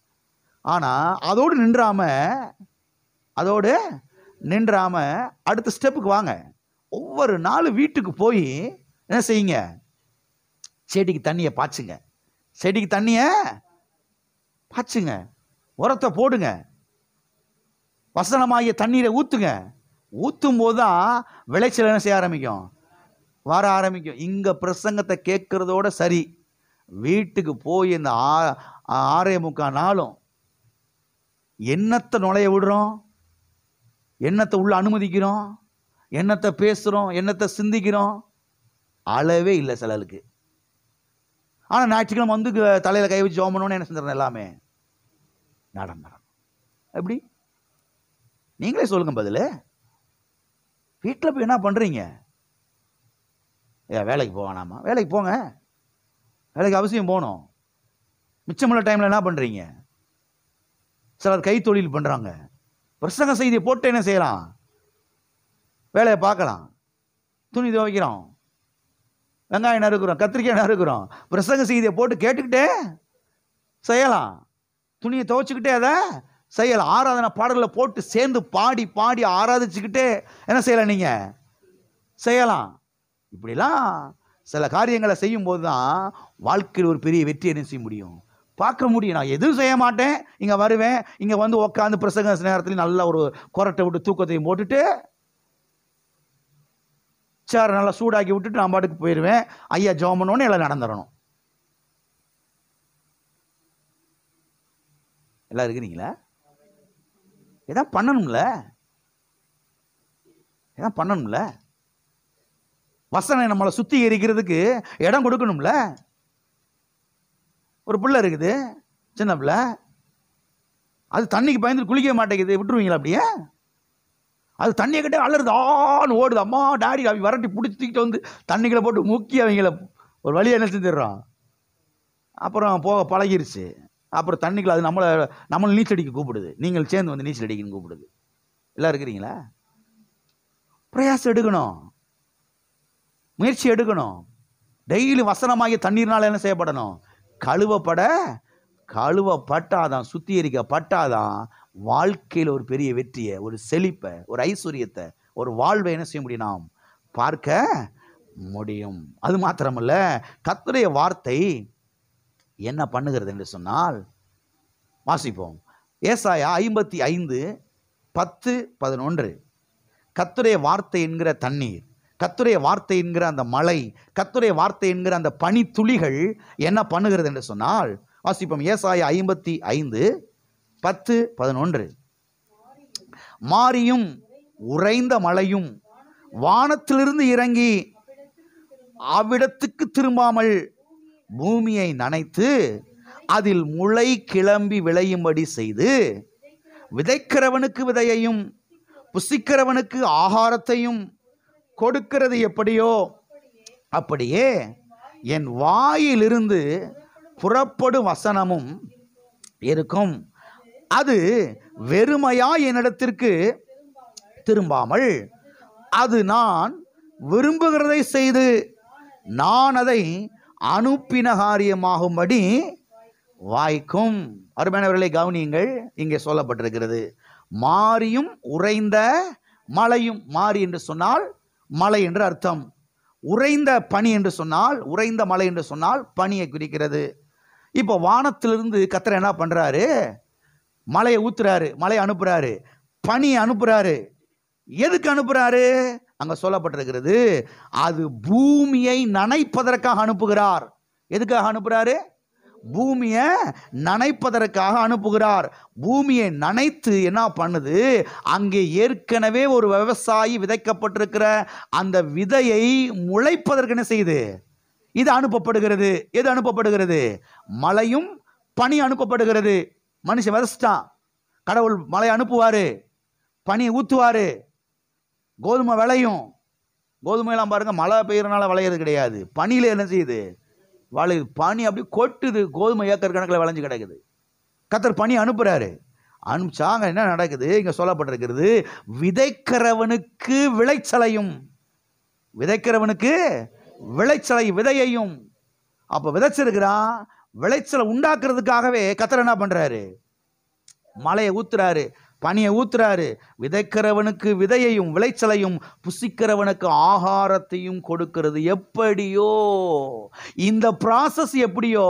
ஆனா அதோடு நின்றாம அடுத்த ஸ்டெப்புக்கு வாங்க. ஒவ்வொரு நாளும் வீட்டுக்கு போய் என்ன செய்யுங்க? செடிக்கு தண்ணியை பாய்ச்சுங்க, செடிக்கு தண்ணியை பாய்ச்சுங்க, உரத்தை போடுங்க, வசனமாகிய தண்ணீரை ஊத்துங்க. ஊத்தும் போதுதான் விளைச்சல் என்ன செய்ய ஆரம்பிக்கும்? வர ஆரம்பிக்கும். இங்க பிரசங்கத்தை கேட்கறதோட சரி, வீட்டுக்கு போய் இந்த 6:45 நாளும் என்னத்தை நுழைய விடுறோம், என்னத்தை உள்ள அனுமதிக்கிறோம், என்னத்தை பேசுறோம், என்னத்தை சிந்திக்கிறோம், அளவே இல்லை சிலருக்கு. ஆனா ஞாயிற்றுக்கிழமை வந்து தலையில கை வச்சு ஜெபம் என்ன செஞ்சிடறோம்? எல்லாமே நடந்துடும். எப்படி? நீங்களே சொல்லுங்க பதில். வீட்டில் போய் என்ன பண்றீங்க? வேலைக்கு போவானாமா? வேலைக்கு போங்க, வேலைக்கு அவசியம் போகணும். மிச்சமுள்ள டைம்ல என்ன பண்றீங்க? சிலர் கை தொழில் பண்றாங்க, பிரசங்க செய்தியை போட்டு என்ன செய்யலாம்? வேலையை பார்க்கலாம். துணி துவைக்கிறோம், வெங்காயம் நறுக்கிறோம், கத்திரிக்காய் நறுக்கிறோம், பிரசங்க செய்தியை போட்டு கேட்டுக்கிட்டே செய்யலாம். துணியை துவைச்சுக்கிட்டே அதை செய்யலாம். ஆராதனை பாடல்களை போட்டு சேர்ந்து பாடி பாடி ஆராதிச்சுக்கிட்டே என்ன செய்யலாம்? நீங்க செய்யலாம். இப்படிலாம் சில காரியங்களை செய்யும் போது தான் வாழ்க்கையில் ஒரு பெரிய வெற்றி என்ன செய்ய முடியும்? பார்க்க முடியும். நான் எதுவும் செய்ய மாட்டேன், இங்க வருவேன், இங்க வந்து உட்காந்து பிரசங்க நேரத்தில் நல்ல ஒரு கொரட்டை விட்டு தூக்கத்தையும் போட்டுட்டு சேர் நல்லா சூடாக்கி விட்டுட்டு நான் பாட்டுக்கு போயிடுவேன். ஐயா ஜெபம் பண்ணோன்னு எல்லாம் நடந்துடணும். எல்லாம் இருக்கிறீங்களா? எதாவது பண்ணணும்ல, வசனம் நம்மளை சுத்திகரிக்கிறதுக்கு இடம் கொடுக்கணும்ல. ஒரு பிள்ளை இருக்குது, சின்ன பிள்ளை, அது தண்ணிக்கு பயந்து குளிக்க மாட்டேங்குது, விட்டுருவீங்களா? அப்படியே அது தண்ணியை கிட்டே அலறுது, ஆன்னு ஓடுது, அம்மா டாடி அவி வரட்டி பிடிச்சிக்கிட்டு வந்து தண்ணிகளை போட்டு முக்கி அவங்கள ஒரு வழியை என்ன செஞ்சிடறோம். அப்புறம் போக பழகிருச்சு. அப்புறம் தண்ணிக்குள்ள அது நம்மளை நீச்சல் அடிக்க கூப்பிடுது, நீங்கள் சேர்ந்து வந்து நீச்சல் அடிக்கன்னு கூப்பிடுது. எல்லாம் இருக்கிறீங்களா? பிரயாசம் எடுக்கணும், முயற்சி எடுக்கணும். டெய்லி வசனமாகிய தண்ணீர்னால என்ன செய்யப்படணும்? கழுவப்பட்டாதான், சுத்திகரிக்கப்பட்டாதான் வாழ்க்கையில் ஒரு பெரிய வெற்றியை, ஒரு செழிப்பை, ஒரு ஐஸ்வர்யத்தை, ஒரு வாழ்வை என்ன செய்ய முடியும்? நாம் பார்க்க முடியும். அது மாத்திரமல்ல, கர்த்தருடைய வார்த்தை என்ன பண்ணுகிறது என்று சொன்னால், வாசிப்போம். ஏசாயா 55:10-11. கர்த்தருடைய வார்த்தை என்கிற தண்ணீர், கர்த்தருடைய வார்த்தை என்கிற அந்த மழை, கர்த்தருடைய வார்த்தை என்கிற அந்த பனி துளிகள் என்ன பண்ணுகிறது என்று சொன்னால், வாசிப்போம். ஏசாயா 55:10-11. மாரியும் உறைந்த மழையும் வானத்திலிருந்து இறங்கி அவ்விடத்துக்கு திரும்பாமல் பூமியை நனைத்து அதில் முளை கிளம்பி விளையும்படி செய்து, விதைக்கிறவனுக்கு விதையையும் புசிக்கிறவனுக்கு ஆகாரத்தையும் கொடுக்கிறது எப்படியோ அப்படியே என் வாயிலிருந்து புறப்படும் வசனமும் இருக்கும். அது வெறுமையா என்னிடத்திற்கு திரும்பாமல் அது நான் விரும்புகிறதை செய்து நான் அதை அனுப்பின காரியமாகும்படி வாய்க்கும். அருமையானவர்களை கவனியுங்கள், இங்கே சொல்லப்பட்டிருக்கிறது மாரியும் உறைந்த மழையும். மாரி என்று சொன்னால் மழை என்று அர்த்தம், உறைந்த பனி என்று சொன்னால், உறைந்த மழை என்று சொன்னால் பனியை குறிக்கிறது. இப்போ வானத்திலிருந்து கர்த்தர் என்ன பண்றாரு? மழையை ஊத்துறாரு, மழையை அனுப்புறாரு, பனியை அனுப்புறாரு. எதுக்கு அனுப்புறாரு? அங்க சொல்லப்பட்டிருக்கிறது, அது பூமியை நனைப்பதற்காக அனுப்புகிறார். எதுக்காக அனுப்புறாரு? பூமியை நனைப்பதற்காக அனுப்புகிறார். பூமியை நனைத்து என்ன பண்ணுது? அங்கே ஏற்கனவே ஒரு விவசாயி விதைக்கப்பட்டிருக்கிற அந்த விதையை முளைப்பதற்கு என்ன செய்யுது? இது அனுப்பப்படுகிறது. எது அனுப்பப்படுகிறது? மழையும் பனி அனுப்பப்படுகிறது. மனுஷன் விதைச்சிட்டான், கடவுள் மழை அனுப்புவாரு, பனியை ஊத்துவாரு, கோதுமை விளையும். கோதுமையெல்லாம் பாருங்க, மழை பெய்யறதுனால விளையிறது கிடையாது, பனியில என்ன செய்யுது? பனி அப்படி கொட்டுது, கோதுமை ஏக்கர் கணக்கில் விளைஞ்சு கிடக்குது. கர்த்தர் பனி அனுப்புறாரு. அனுப்பிச்சாங்க. என்ன நடக்குது? இங்க சொல்லப்பட்டிருக்கிறது, விதைக்கிறவனுக்கு விளைச்சலையும், விதைக்கிறவனுக்கு விளைச்சலையும், விதையையும். அப்ப விதைச்சிருக்கிறான், விளைச்சலை உண்டாக்குறதுக்காகவே கர்த்தர் என்ன பண்றாரு? மழையை ஊத்துறாரு, பனியை ஊத்துறாரு. விதைக்கிறவனுக்கு விதையையும் விளைச்சலையும், புசிக்கிறவனுக்கு ஆகாரத்தையும் கொடுக்கிறது. எப்படியோ இந்த ப்ராசஸ் எப்படியோ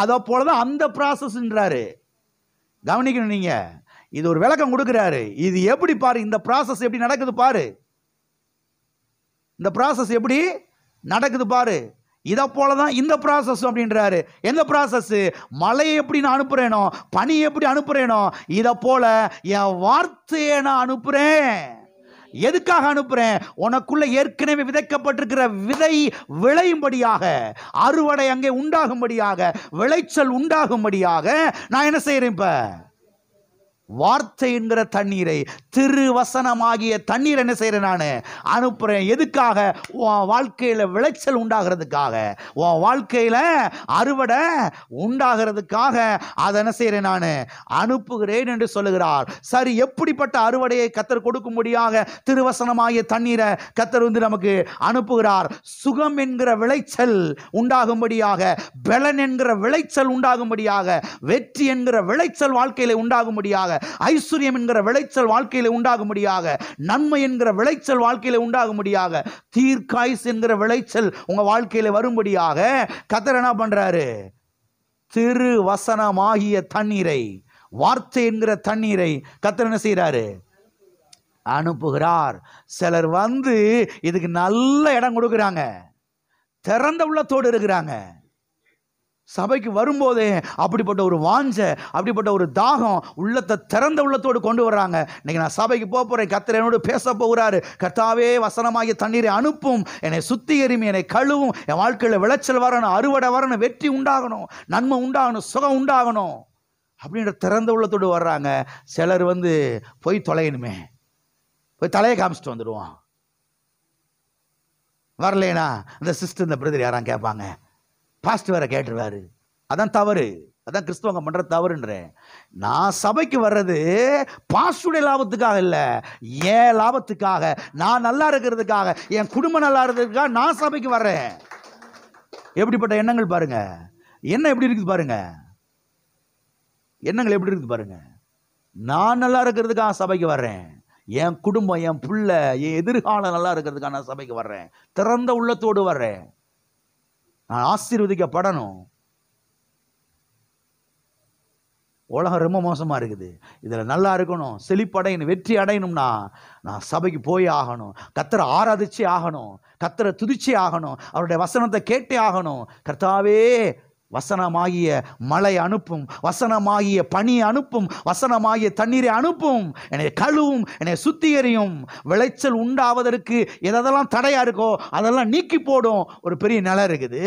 அதை போலதான் அந்த ப்ராசஸ்ன்றாரு. கவனிக்கணும் நீங்க. இது ஒரு விளக்கம் கொடுக்கிறாரு. இது எப்படி பாரு, இந்த ப்ராசஸ் எப்படி நடக்குது பாரு, இந்த ப்ராசஸ் எப்படி நடக்குது பாரு. இதை போலதான் இந்த ப்ராசஸ் அப்படின்றாரு. எந்த ப்ராசஸ்? மழையை எப்படி நான் அனுப்புறேனோ, பனி எப்படி அனுப்புறேனோ, இதை போல என் வார்த்தையை நான் அனுப்புறேன். எதுக்காக அனுப்புறேன்? உனக்குள்ள ஏற்கனவே விதைக்கப்பட்டிருக்கிற விதை விளையும்படியாக, அறுவடை அங்கே உண்டாகும்படியாக, விளைச்சல் உண்டாகும்படியாக நான் என்ன செய்யறேன்? இப்ப வார்த்தை என்கிற தண்ணீரை, திருவசனமாகிய தண்ணீர் என்ன செய்யறேன்? நான் அனுப்புறேன். எதுக்காக? உன் வாழ்க்கையில விளைச்சல் உண்டாகிறதுக்காக, உன் வாழ்க்கையில அறுவடை உண்டாகிறதுக்காக அதை என்ன செய்யறேன்? நான் அனுப்புகிறேன் என்று சொல்லுகிறார். சரி, எப்படிப்பட்ட அறுவடையை கர்த்தர் கொடுக்கும்படியாக திருவசனமாகிய தண்ணீரை கர்த்தர் நமக்கு அனுப்புகிறார்? சுகம் என்கிற விளைச்சல் உண்டாகும்படியாக, பலன் என்கிற விளைச்சல் உண்டாகும்படியாக, வெற்றி என்கிற விளைச்சல் வாழ்க்கையில உண்டாகும்படியாக, ஐஸ்வர்யம் என்கிற விளைச்சல் வாழ்க்கையில உண்டாகும்படியாக, நன்மை என்கிற விளைச்சல் வாழ்க்கையில உண்டாகும்படியாக, தீர்க்காயுசு என்கிற விளைச்சல் உங்க வாழ்க்கையில வரும்படியாக கர்த்தர் என்ன பண்றாரு? திரு வசனமாகிய தண்ணீரை, வார்த்தை என்கிற தண்ணீரை கர்த்தர் என்ன செய்யறாரு? அனுப்புகிறார். சிலர் இதுக்கு நல்ல இடம் கொடுக்கிறாங்க, திறந்த உள்ளத்தோடு இருக்கிறாங்க. சபைக்கு வரும்போதே அப்படிப்பட்ட ஒரு வாஞ்ச, அப்படிப்பட்ட ஒரு தாகம், உள்ளத்தை திறந்த உள்ளத்தோடு கொண்டு வர்றாங்க. இன்னைக்கு நான் சபைக்கு போறேன், கர்த்தர் என்னோடு பேச போகிறாரு. கர்த்தாவே, வசனமாகிய தண்ணீரை அனுப்பும், என்னை சுத்திகரியும், என்னை கழுவும், என் வாழ்க்கையில் விளைச்சல் வரணும், அறுவடை வரணும், வெற்றி உண்டாகணும், நன்மை உண்டாகணும், சுகம் உண்டாகணும் அப்படின்ற திறந்த உள்ளத்தோடு வர்றாங்க. சிலர் போய் தொலையணுமே, போய் தலையை காமிச்சிட்டு வந்துடுவான். வரலேனா இந்த சிஸ்டர், இந்த பிரதர் யாரான்னு கேட்பாங்க, பாஸ்ட் வேற கேட்டுருவாரு. அதான் தவறு, அதான் கிறிஸ்தவங்க பண்ற தவறுன்றேன். நான் சபைக்கு வர்றது பாஸ்டுடைய லாபத்துக்காக இல்லை, ஏன் லாபத்துக்காக, நான் நல்லா இருக்கிறதுக்காக, என் குடும்பம் நல்லா இருக்கிறதுக்காக நான் சபைக்கு வர்றேன். எப்படிப்பட்ட எண்ணங்கள் பாருங்க, என்ன எப்படி இருக்குது பாருங்க, எண்ணங்கள் எப்படி இருக்குது பாருங்க. நான் நல்லா இருக்கிறதுக்காக சபைக்கு வர்றேன், என் குடும்பம், என் புள்ள, என் எதிர்காலம் நல்லா இருக்கிறதுக்காக நான் சபைக்கு வர்றேன். திறந்த உள்ளத்தோடு வர்றேன். நான் ஆசீர்வதிக்கப்படணும். உலகம் ரொம்ப மோசமா இருக்குது, இதுல நல்லா இருக்கணும், செழிப்படையணும், வெற்றி அடையணும்னா நான் சபைக்கு போய் ஆகணும். கர்த்தரை ஆராதிச்சே ஆகணும், கர்த்தரை துதிச்சே ஆகணும், அவருடைய வசனத்தை கேட்டே ஆகணும். கர்த்தாவே, வசனமாகிய மழை அனுப்பும், வசனமாகிய பனி அனுப்பும், வசனமாகிய தண்ணீரை அனுப்பும், என்னை கழுவும், என்னை சுத்திகரியும். விளைச்சல் உண்டாவதற்கு எதெல்லாம் தடையா இருக்கோ அதெல்லாம் நீக்கி போடும். ஒரு பெரிய நிலம் இருக்குது,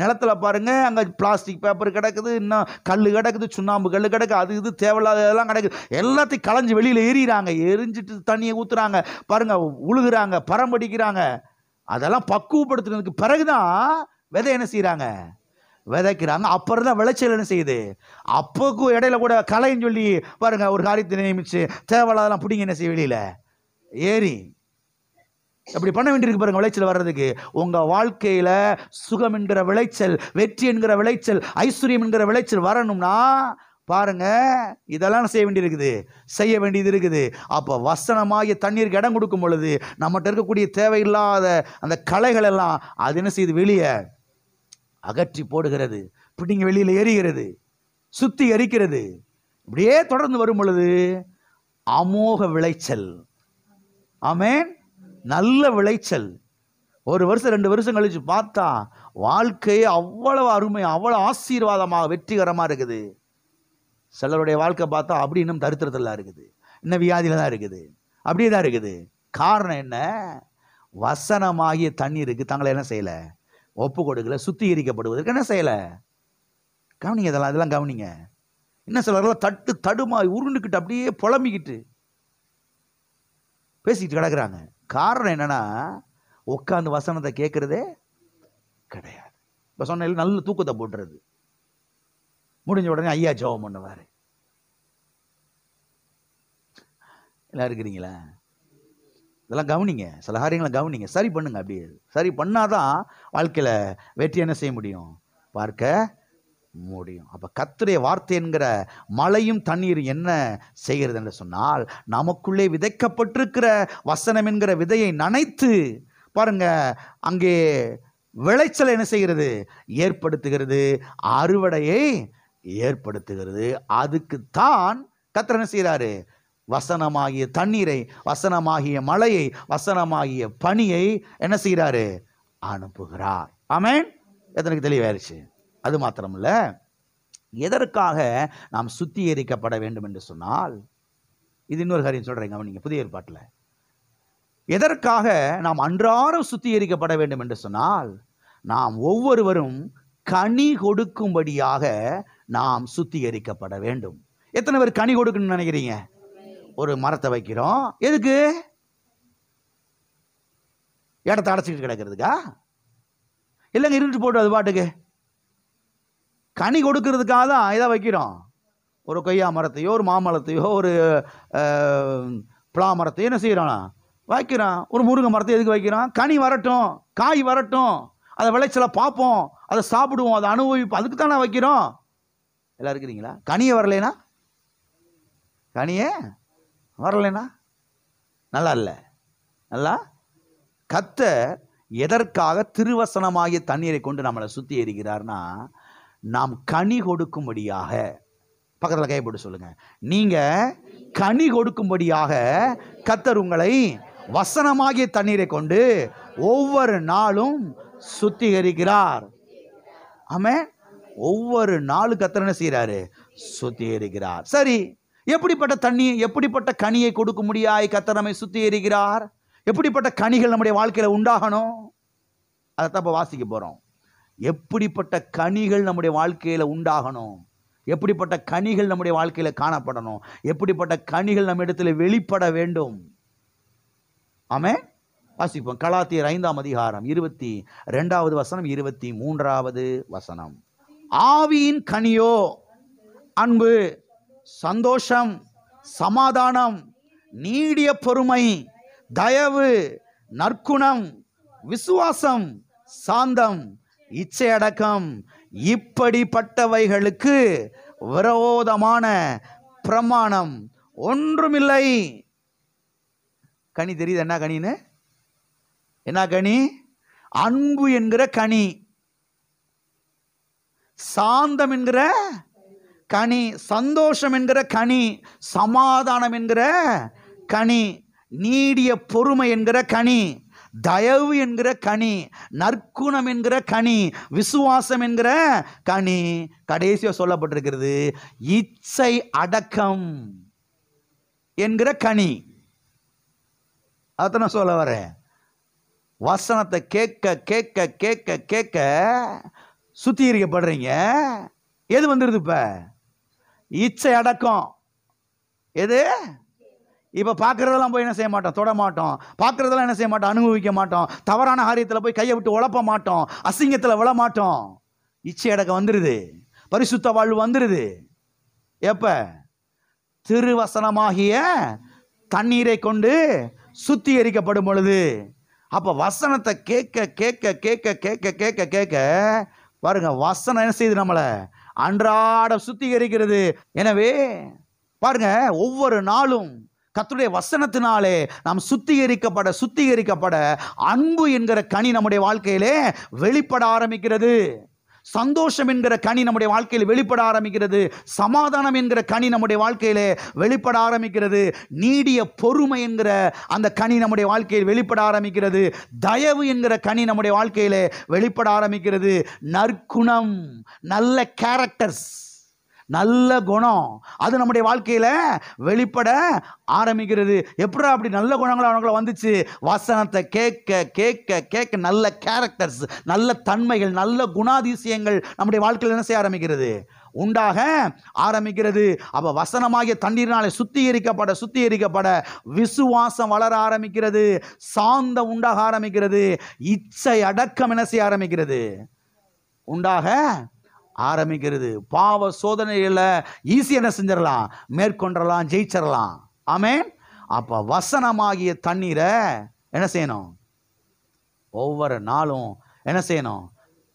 நிலத்துல பாருங்க, அங்க பிளாஸ்டிக் பேப்பர் கிடக்குது, இன்னும் கல் கிடக்குது, சுண்ணாம்பு கல் கிடக்கு, அது இது தேவையில்லாததெல்லாம் கிடக்குது. எல்லாத்தையும் களைஞ்சு வெளியில எறிகிறாங்க, எரிஞ்சிட்டு தண்ணியை ஊத்துறாங்க, பாருங்க, உழுகுறாங்க, பரம்படிக்கிறாங்க. அதெல்லாம் பக்குவப்படுத்துறதுக்கு பிறகுதான் விதை என்ன செய்யறாங்க? விதைக்கிறாங்க. அப்புறம் தான் விளைச்சல் என்ன செய்யுது? அப்போக்கும் இடையில கூட கலைன்னு சொல்லி பாருங்க, ஒரு காரியத்தை நியமிச்சு தேவையில்லாதெல்லாம் பிடிங்க என்ன செய்ய வெளியில ஏறி அப்படி பண்ண வேண்டியிருக்கு பாருங்க. விளைச்சல் வர்றதுக்கு உங்க வாழ்க்கையில சுகம் என்கிற விளைச்சல், வெற்றி என்கிற விளைச்சல், ஐஸ்வர்யம் என்கிற விளைச்சல் வரணும்னா பாருங்க, இதெல்லாம் செய்ய வேண்டியிருக்குது, செய்ய வேண்டியது இருக்குது. அப்போ வசனமாகிய தண்ணீருக்கு இடம் கொடுக்கும் பொழுது நம்மகிட்ட இருக்கக்கூடிய தேவையில்லாத அந்த களைகள் எல்லாம் அது என்ன செய்யுது? வெளியே அகற்றி போடுகிறது, பிடிங்க வெளியில எரிகிறது, சுத்தி எரிக்கிறது. இப்படியே தொடர்ந்து வரும் பொழுது அமோக விளைச்சல். ஆமென். நல்ல விளைச்சல். ஒரு வருஷம் 2 வருஷம் கழிச்சு பார்த்தா வாழ்க்கையே அவ்வளவு அருமை, அவ்வளவு ஆசீர்வாதமாக வெற்றிகரமாக இருக்குது. சிலருடைய வாழ்க்கை பார்த்தா அப்படி இன்னும் தரித்திரத்தில் இருக்குது, இன்னும் வியாதியில தான் இருக்குது, அப்படியே தான் இருக்குது. காரணம் என்ன? வசனமாகிய தண்ணீருக்கு தங்களை என்ன செய்யல? ஒப்பு கொடுக்கல. சுத்திகரிக்கப்படுவதற்கு என்ன செய்யல? கவனிங்க, இதெல்லாம் கவனிங்க. என்ன சிலரெல்லாம் தடுமாறி உருண்டுக்கிட்டு அப்படியே புலம்பிக்கிட்டு பேசிக்கிட்டு கிடக்குறாங்க. காரணம் என்னன்னா, உட்காந்து வசனத்தை கேட்கறதே கிடையாது. இப்போ சொன்ன நல்ல தூக்கத்தை போட்டுறது. முடிஞ்ச உடனே ஐயா ஜெபம் பண்ணுவார். எல்லாம் இருக்கிறீங்களா? இதெல்லாம் கவனிங்க, சில காரியங்களை கவனிங்க, சரி பண்ணுங்க. அப்படியே சரி பண்ணாதான் வாழ்க்கையில் வெற்றி என்ன செய்ய முடியும், பார்க்க முடியும். அப்போ கர்த்தருடைய வார்த்தை என்கிற மழையும் தண்ணீர் என்ன செய்கிறது என்று சொன்னால், நமக்குள்ளே விதைக்கப்பட்டிருக்கிற வசனம் என்கிற விதையை நனைத்து பாருங்க, அங்கே விளைச்சல் என்ன செய்கிறது, ஏற்படுத்துகிறது, அறுவடையை ஏற்படுத்துகிறது. அதுக்குத்தான் கர்த்தர் என்ன செய்கிறாரு, வசனமாகிய தண்ணீரை, வசனமாகிய மழையை, வசனமாகிய பனியை என்ன செய்கிறாரு, அனுப்புகிறார். ஆமென். எத்தனைக்கு தெளிவாயிருச்சு? அது மாத்திரமல்ல, எதற்காக நாம் சுத்திகரிக்கப்பட வேண்டும் என்று சொன்னால், இது இன்னொரு காரியம் சொல்றேன் கவனிங்க. புதிய ஏற்பாட்டில் எதற்காக நாம் அன்றாடம் சுத்திகரிக்கப்பட வேண்டும் என்று சொன்னால், நாம் ஒவ்வொருவரும் கனி கொடுக்கும்படியாக நாம் சுத்திகரிக்கப்பட வேண்டும். எத்தனை பேர் கனி கொடுக்கணும்னு நினைக்கிறீங்க? ஒரு மரத்தை வைக்கிறோம், எதுக்கு? இடத்தை அடைச்சிக்கிட்டு கிடக்கிறதுக்கா? இல்லைங்க, இருந்துட்டு போட்டு அது பாட்டுக்கு. கனி கொடுக்கறதுக்காக தான் இதை வைக்கிறோம். ஒரு கொய்யா மரத்தையோ, ஒரு மாமரத்தையோ, ஒரு பலா மரத்தையோ என்ன செய்கிறோம், வைக்கிறோம். ஒரு முருங்கை மரத்தை எதுக்கு வைக்கிறோம்? கனி வரட்டும், காய் வரட்டும், அதை விளைச்சலை பார்ப்போம், அதை சாப்பிடுவோம், அதை அனுபவிப்போம், அதுக்கு தானே வைக்கிறோம். எல்லாம் இருக்கிறீங்களா? கனியை வரலைனா, கனியே வரலைனா நல்லா இல்லை. நல்லா கர்த்தர் எதற்காக திருவசனமாகிய தண்ணீரை கொண்டு நம்மளை சுத்திகரிக்கிறார்னா, நாம் கனி கொடுக்கும்படியாக. பக்கத்தில் கை போட்டு சொல்லுங்க, நீங்க கனி கொடுக்கும்படியாக கர்த்தர் உங்களை வசனமாகிய தண்ணீரை கொண்டு ஒவ்வொரு நாளும் சுத்திகரிக்கிறார். ஆமென். ஒவ்வொரு நாளும் கர்த்தர் என்ன செய்யறாரு, சுத்திகரிக்கிறார். சரி, எப்படிப்பட்ட தண்ணி, எப்படிப்பட்ட கனியை கொடுக்க முடியாய் கர்த்தர் நம்மை சுத்திகரிக்கிறார்? எப்படிப்பட்ட கனிகள் நம்முடைய வாழ்க்கையில உண்டாகணும், அதைத்தான் இப்போ வாசிக்க போறோம். எப்படிப்பட்ட கனிகள் நம்முடைய வாழ்க்கையில உண்டாகணும், எப்படிப்பட்ட கனிகள் நம்முடைய வாழ்க்கையில காணப்படணும், எப்படிப்பட்ட கனிகள் நம்ம இடத்துல வெளிப்பட வேண்டும். ஆமென். வாசிப்போம். கலாத்தியர் 5ஆம் அதிகாரம் 22வது வசனம், 23வது வசனம். ஆவியின் கனியோ அன்பு, சந்தோஷம், சமாதானம், நீடிய பொறுமை, தயவு, நற்குணம், விசுவாசம், சாந்தம், இச்சையடக்கம். இப்படிப்பட்டவைகளுக்கு விரோதமான பிரமாணம் ஒன்றுமில்லை. கனி தெரியுது என்ன கனின்னு? என்ன கனி? அன்பு என்கிற கனி, சாந்தம் என்கிற கனி, சந்தோஷம் என்கிற கனி, சமாதானம் என்கிற கனி, நீடிய பொறுமை என்கிற கனி, தயவு என்கிற கனி, நற்குணம் என்கிற கனி, விசுவாசம் என்கிற கனி. கடைசியா சொல்லப்பட்டிருக்கிறது இச்சை அடக்கம் என்கிற கனி. அதான் நான் சொல்ல வரேன். வசனத்தை கேட்க கேட்க கேட்க கேட்க சுத்திகரிக்கப்படுறீங்க. எது வந்துருது இப்ப? இச்சை அடக்கம். எது? இப்ப பார்க்கறதெல்லாம் போய் என்ன செய்ய மாட்டோம், தொட மாட்டோம். பார்க்கறதெல்லாம் என்ன செய்ய மாட்டோம், அனுபவிக்க மாட்டோம். தவறான காரியத்தில் போய் கையை விட்டு உழப்ப மாட்டோம், அசிங்கத்தில் விழ மாட்டோம். இச்சை அடக்கம் வந்துருது, பரிசுத்த வாழ்வு வந்துருது. எப்ப? திருவசனமாகிய தண்ணீரை கொண்டு சுத்திகரிக்கப்படும் பொழுது. அப்ப வசனத்தை கேட்க கேட்க கேட்க கேட்க கேட்க கேட்க பாருங்க, வசனம் என்ன செய்யுது, நம்மளை அன்றாட சுத்திகரிக்கிறது. எனவே பாருங்க, ஒவ்வொரு நாளும் கர்த்தருடைய வசனத்தினாலே நாம் சுத்திகரிக்கப்பட சுத்திகரிக்கப்பட அன்பு என்கிற கனி நம்முடைய வாழ்க்கையிலே வெளிப்பட ஆரம்பிக்கிறது. சந்தோஷம் என்கிற கனி நம்முடைய வாழ்க்கையில் வெளிப்பட ஆரம்பிக்கிறது. சமாதானம் என்கிற கனி நம்முடைய வாழ்க்கையிலே வெளிப்பட ஆரம்பிக்கிறது. நீடிய பொறுமை என்கிற அந்த கனி நம்முடைய வாழ்க்கையில் வெளிப்பட ஆரம்பிக்கிறது. தயவு என்கிற கனி நம்முடைய வாழ்க்கையிலே வெளிப்பட ஆரம்பிக்கிறது. நற்குணம், நல்ல கேரக்டர்ஸ், நல்ல குணம், அது நம்முடைய வாழ்க்கையில வெளிப்பட ஆரம்பிக்கிறது. எப்படா அப்படி நல்ல குணங்கள் அவங்கள வந்துச்சு? வசனத்தை கேட்க கேட்க கேட்க நல்ல கேரக்டர்ஸ், நல்ல தன்மைகள், நல்ல குணாதிசயங்கள் நம்முடைய வாழ்க்கையில் என்ன செய்ய ஆரம்பிக்கிறது, உண்டாக ஆரம்பிக்கிறது. அப்ப வசனமாகிய தண்ணீரினாலே சுத்திகரிக்கப்பட சுத்திகரிக்கப்பட விசுவாசம் வளர ஆரம்பிக்கிறது, சாந்தம் உண்டாக ஆரம்பிக்கிறது, இச்சை அடக்கம் என்ன செய்ய ஆரம்பிக்கிறது, உண்டாக ஆரம்பிக்கிறது. பாவ சோதனையில் ஈஸியாக என்ன செஞ்சிடலாம், மேற்கொண்டரலாம், ஜெயிச்சிடலாம். ஆமென். அப்போ வசனமாகிய தண்ணீரை என்ன செய்யணும், ஒவ்வொரு நாளும் என்ன செய்யணும்,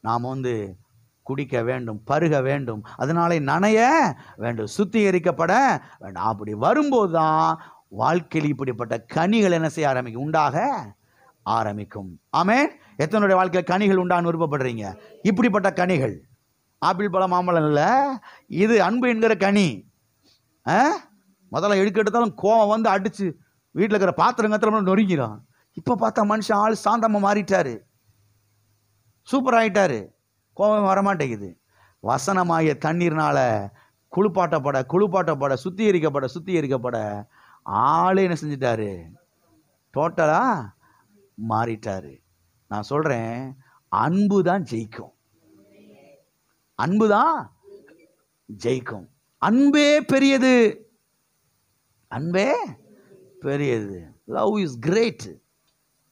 நாம் குடிக்க வேண்டும், பருக வேண்டும், அதனாலே நனைய வேண்டும், சுத்திகரிக்கப்பட வேண்டும். அப்படி வரும்போது தான் வாழ்க்கையில் இப்படிப்பட்ட கனிகள் என்ன செய்ய ஆரம்பிக்கும், உண்டாக ஆரம்பிக்கும். ஆமென். எத்தனுடைய வாழ்க்கையில் கனிகள் உண்டான்னு விருப்பப்படுறீங்க? இப்படிப்பட்ட கனிகள். ஆப்பிள் பழம் மாம்பழம் இல்லை, இது அன்பு என்கிற கனி. முதல்ல எடுத்தாலும் கோவம் அடிச்சு வீட்டில் இருக்கிற பாத்திரங்கத்தில் நொறுங்கிறோம். இப்போ பார்த்தா மனுஷன் ஆள் சாந்தமாக மாறிட்டாரு, சூப்பர் ஆகிட்டாரு, கோபம் வரமாட்டேங்குது. வசனமாகிய தண்ணீர்னால குளிப்பாட்டப்பட சுத்திகரிக்கப்பட ஆளே என்ன செஞ்சிட்டாரு, டோட்டலா மாறிட்டாரு. நான் சொல்றேன், அன்பு தான் ஜெயிக்கும், அன்பு தான் ஜெயிக்கும். அன்பே பெரியது, அன்பே பெரியது. Love is great.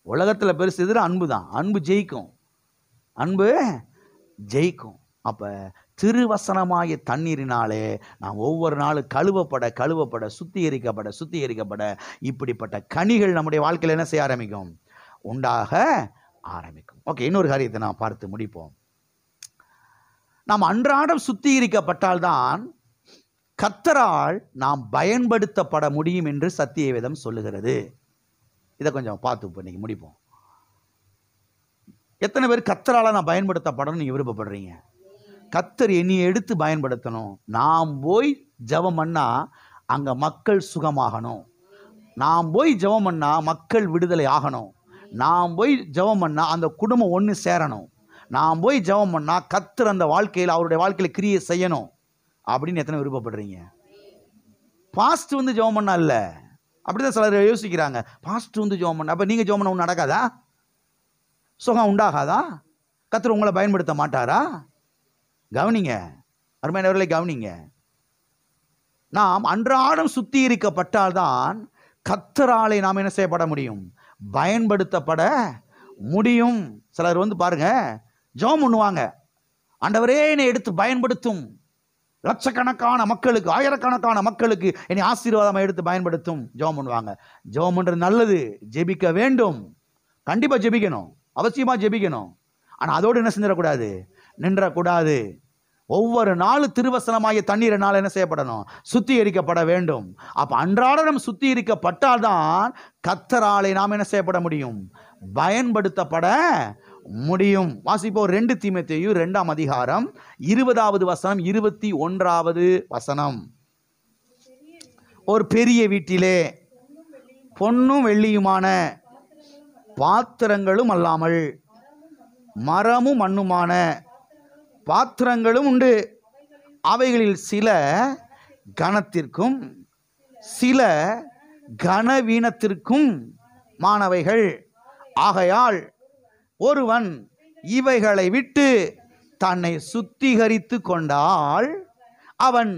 உலகத்தில் பெருசு எதிர அன்பு தான். அன்பு ஜெயிக்கும், அன்பு ஜெயிக்கும். அப்போ திருவசனமாகிய தண்ணீரினாலே நாம் ஒவ்வொரு நாளும் கழுவப்பட சுத்திகரிக்கப்பட இப்படிப்பட்ட கனிகள் நம்முடைய வாழ்க்கையில் என்ன செய்ய ஆரம்பிக்கும், உண்டாக ஆரம்பிக்கும். ஓகே, இன்னொரு காரியத்தை நாம் பார்த்து முடிப்போம். நாம் அன்றாடம் சுத்திகரிக்கப்பட்டால்தான் கர்த்தரால் நாம் பயன்படுத்தப்பட முடியும் என்று சத்திய வேதம் சொல்லுகிறது. இதை கொஞ்சம் பார்த்து இன்னைக்கு முடிப்போம். எத்தனை பேர் கர்த்தரால் நான் பயன்படுத்தப்படணும் நீங்க விருப்பப்படுறீங்க? கர்த்தர் என்னையை எடுத்து பயன்படுத்தணும். நாம் போய் ஜெபம் பண்ணா அங்க மக்கள் சுகமாகணும், நாம் போய் ஜெபம் பண்ணா மக்கள் விடுதலை ஆகணும், நாம் போய் ஜெபம் பண்ணா அந்த குடும்பம் ஒன்று சேரணும், நாம் போய் ஜெபம் பண்ணா கர்த்தர் அந்த வாழ்க்கையில் அவருடைய வாழ்க்கையில் கிரியை செய்யணும் அப்படின்னு எத்தனை விருப்பப்படுறீங்க? பாஸ்ட் ஜெபம் பண்ணா இல்லை, அப்படிதான் சிலர் யோசிக்கிறாங்க. பாஸ்ட் ஜெபம் பண்ண, அப்போ நீங்கள் ஜெபம் பண்ண ஒன்று நடக்காதா? சுகம் உண்டாகாதா? கர்த்தர் உங்களை பயன்படுத்த மாட்டாரா? கவனிங்க அருமையானவர்களை, கவனிங்க. நாம் அன்றாடம் சுத்திகரிக்கப்பட்டால்தான் கர்த்தராலே நாம் என்ன செய்யப்பட முடியும், பயன்படுத்தப்பட முடியும். சிலர் பாருங்க ஜெபம் பண்ணுவாங்க, ஆண்டவரே என்னை எடுத்து பயன்படுத்தும், லட்சக்கணக்கான மக்களுக்கு, ஆயிரக்கணக்கான மக்களுக்கு என்னை ஆசீர்வாதமாக எடுத்து பயன்படுத்தும் ஜெபம் பண்ணுவாங்க. ஜெபம் பண்ணுறது நல்லது, ஜெபிக்க வேண்டும், கண்டிப்பாக ஜெபிக்கணும், அவசியமாக ஜெபிக்கணும். ஆனால் அதோடு என்ன செஞ்சிடக்கூடாது, நின்றக்கூடாது. ஒவ்வொரு நாளும் திருவசனமாகிய தண்ணீரினால் என்ன செய்யப்படணும், சுத்திகரிக்கப்பட வேண்டும். அப்போ அன்றாடம் சுத்திகரிக்கப்பட்டால்தான் கர்த்தராலே நாம் என்ன செய்யப்பட முடியும், பயன்படுத்தப்பட முடியும். வாசிப்போம் 2 தீமோத்தேயு 2ஆம் அதிகாரம் 20வது வசனம் 21வது வசனம். ஒரு பெரிய வீட்டிலே பொன்னும் வெள்ளியுமான பாத்திரங்களும் அல்லாமல் மரமும் மண்ணுமான பாத்திரங்களும் உண்டு. அவைகளில் சில கனத்திற்கும் சில கனவீனத்திற்கும் மானவைகள். ஆகையால் ஒருவன் இவைகளை விட்டு தன்னை சுத்திகரித்து கொண்டால் அவன்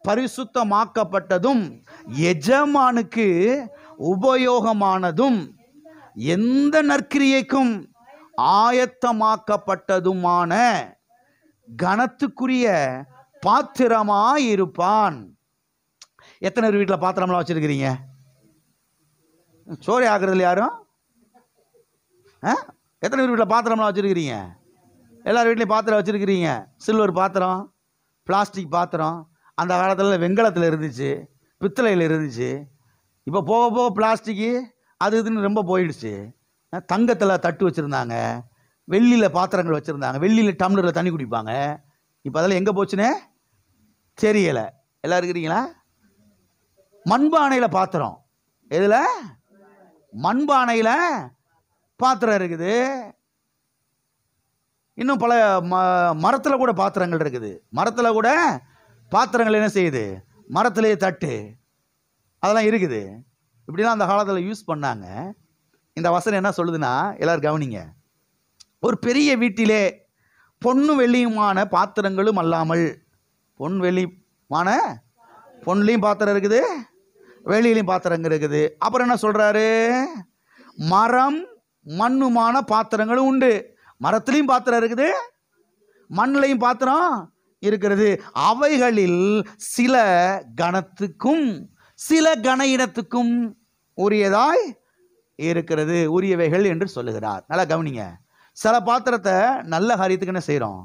பரிசுத்தமாக்கப்பட்டதும் எஜமானுக்கு உபயோகமானதும் எந்த நற்கிரியைக்கும் ஆயத்தமாக்கப்பட்டதுமான கனத்துக்குரிய பாத்திரமாயிருப்பான். எத்தனை பேர் வீட்டில் பாத்திரம்லாம் வச்சிருக்கிறீங்க? சோறு ஆக்குறதுல யாரும்? எத்தனை பேர் வீட்டில் பாத்திரம்லாம் வச்சுருக்கிறீங்க? எல்லார் வீட்லேயும் பாத்திரம் வச்சுருக்கிறீங்க. சில்வர் பாத்திரம், பிளாஸ்டிக் பாத்திரம். அந்த காலத்தில் வெண்கலத்தில் இருந்துச்சு, பித்தளையில் இருந்துச்சு. இப்போ போக போக பிளாஸ்டிக்கு அது இதுன்னு ரொம்ப போயிடுச்சு. தங்கத்தில் தட்டு வச்சுருந்தாங்க, வெள்ளியில் பாத்திரங்கள் வச்சுருந்தாங்க, வெள்ளியில் டம்ளரில் தண்ணி குடிப்பாங்க. இப்போ அதெல்லாம் எங்கே போச்சுன்னே தெரியலை. எல்லாம் இருக்கிறீங்களா? மண்பானையில் பாத்திரம், எதில்? மண்பானையில் பாத்திரம் இருக்குது. இன்னும் பல மரத்தில் கூட பாத்திரங்கள் இருக்குது. மரத்தில் கூட பாத்திரங்கள் என்ன செய்யுது, மரத்திலேயே தட்டு அதெல்லாம் இருக்குது. இப்படிலாம் அந்த காலத்தில் யூஸ் பண்ணாங்க. இந்த வசனம் என்ன சொல்லுதுன்னா, எல்லாரும் கவனிங்க. ஒரு பெரிய வீட்டிலே பொண்ணு வெள்ளியுமான பாத்திரங்களும் அல்லாமல், பொன்லையும் பாத்திரம் இருக்குது, வெளியிலையும் பாத்திரங்கள் இருக்குது. அப்புறம் என்ன சொல்றாரு, மரம் மண்ணுமான பாத்திரங்களும் உண்டு. மரத்துலையும் பாத்திரம் இருக்குது, மண்ணிலையும் பாத்திரம் இருக்கிறது. அவைகளில் சில கணத்துக்கும் சில கன இனத்துக்கும் உரியதாய் இருக்கிறது, உரியவைகள் என்று சொல்லுகிறார். நல்லா கவனிங்க. சில பாத்திரத்தை நல்ல காரியத்துக்கு என்ன செய்கிறோம்?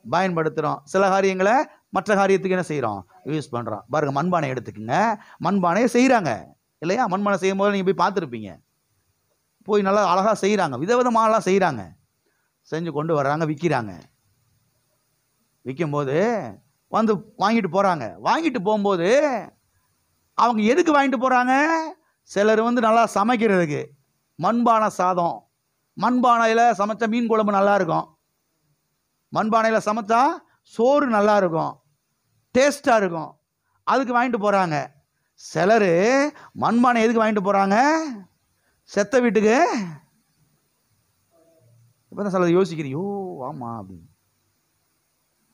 பயன்படுத்துகிறோம். சில காரியங்களை மற்ற காரியத்துக்கு என்ன செய்கிறோம்? யூஸ் பண்ணுறோம். பாருங்க, மண்பானை எடுத்துக்கோங்க. மண்பானையை செய்கிறாங்க இல்லையா? மண்பானை செய்யும் போது நீங்கள் போய் பார்த்துருப்பீங்க. போய் நல்லா அழகாக செய்கிறாங்க, விதவிதமாகலாம் செய்கிறாங்க. செஞ்சு கொண்டு வர்றாங்க, விற்கிறாங்க. விற்கும்போது வந்து வாங்கிட்டு போகிறாங்க. வாங்கிட்டு போகும்போது அவங்க எதுக்கு வாங்கிட்டு போகிறாங்க? சிலர் வந்து நல்லா சமைக்கிறதுக்கு. மண்பானை சாதம், மண்பானையில் சமைச்ச மீன் குழம்பு நல்லா இருக்கும், மண்பானையில் சமைச்சா சோறு நல்லா இருக்கும், டேஸ்ட்டாக இருக்கும், அதுக்கு வாங்கிட்டு போகிறாங்க. சிலர் மண்பானை எதுக்கு வாங்கிட்டு போகிறாங்க? செத்த வீட்டுக்கு. இப்போ தான் சிலர் யோசிக்கிறியோ ஆமாம் அப்படின்னு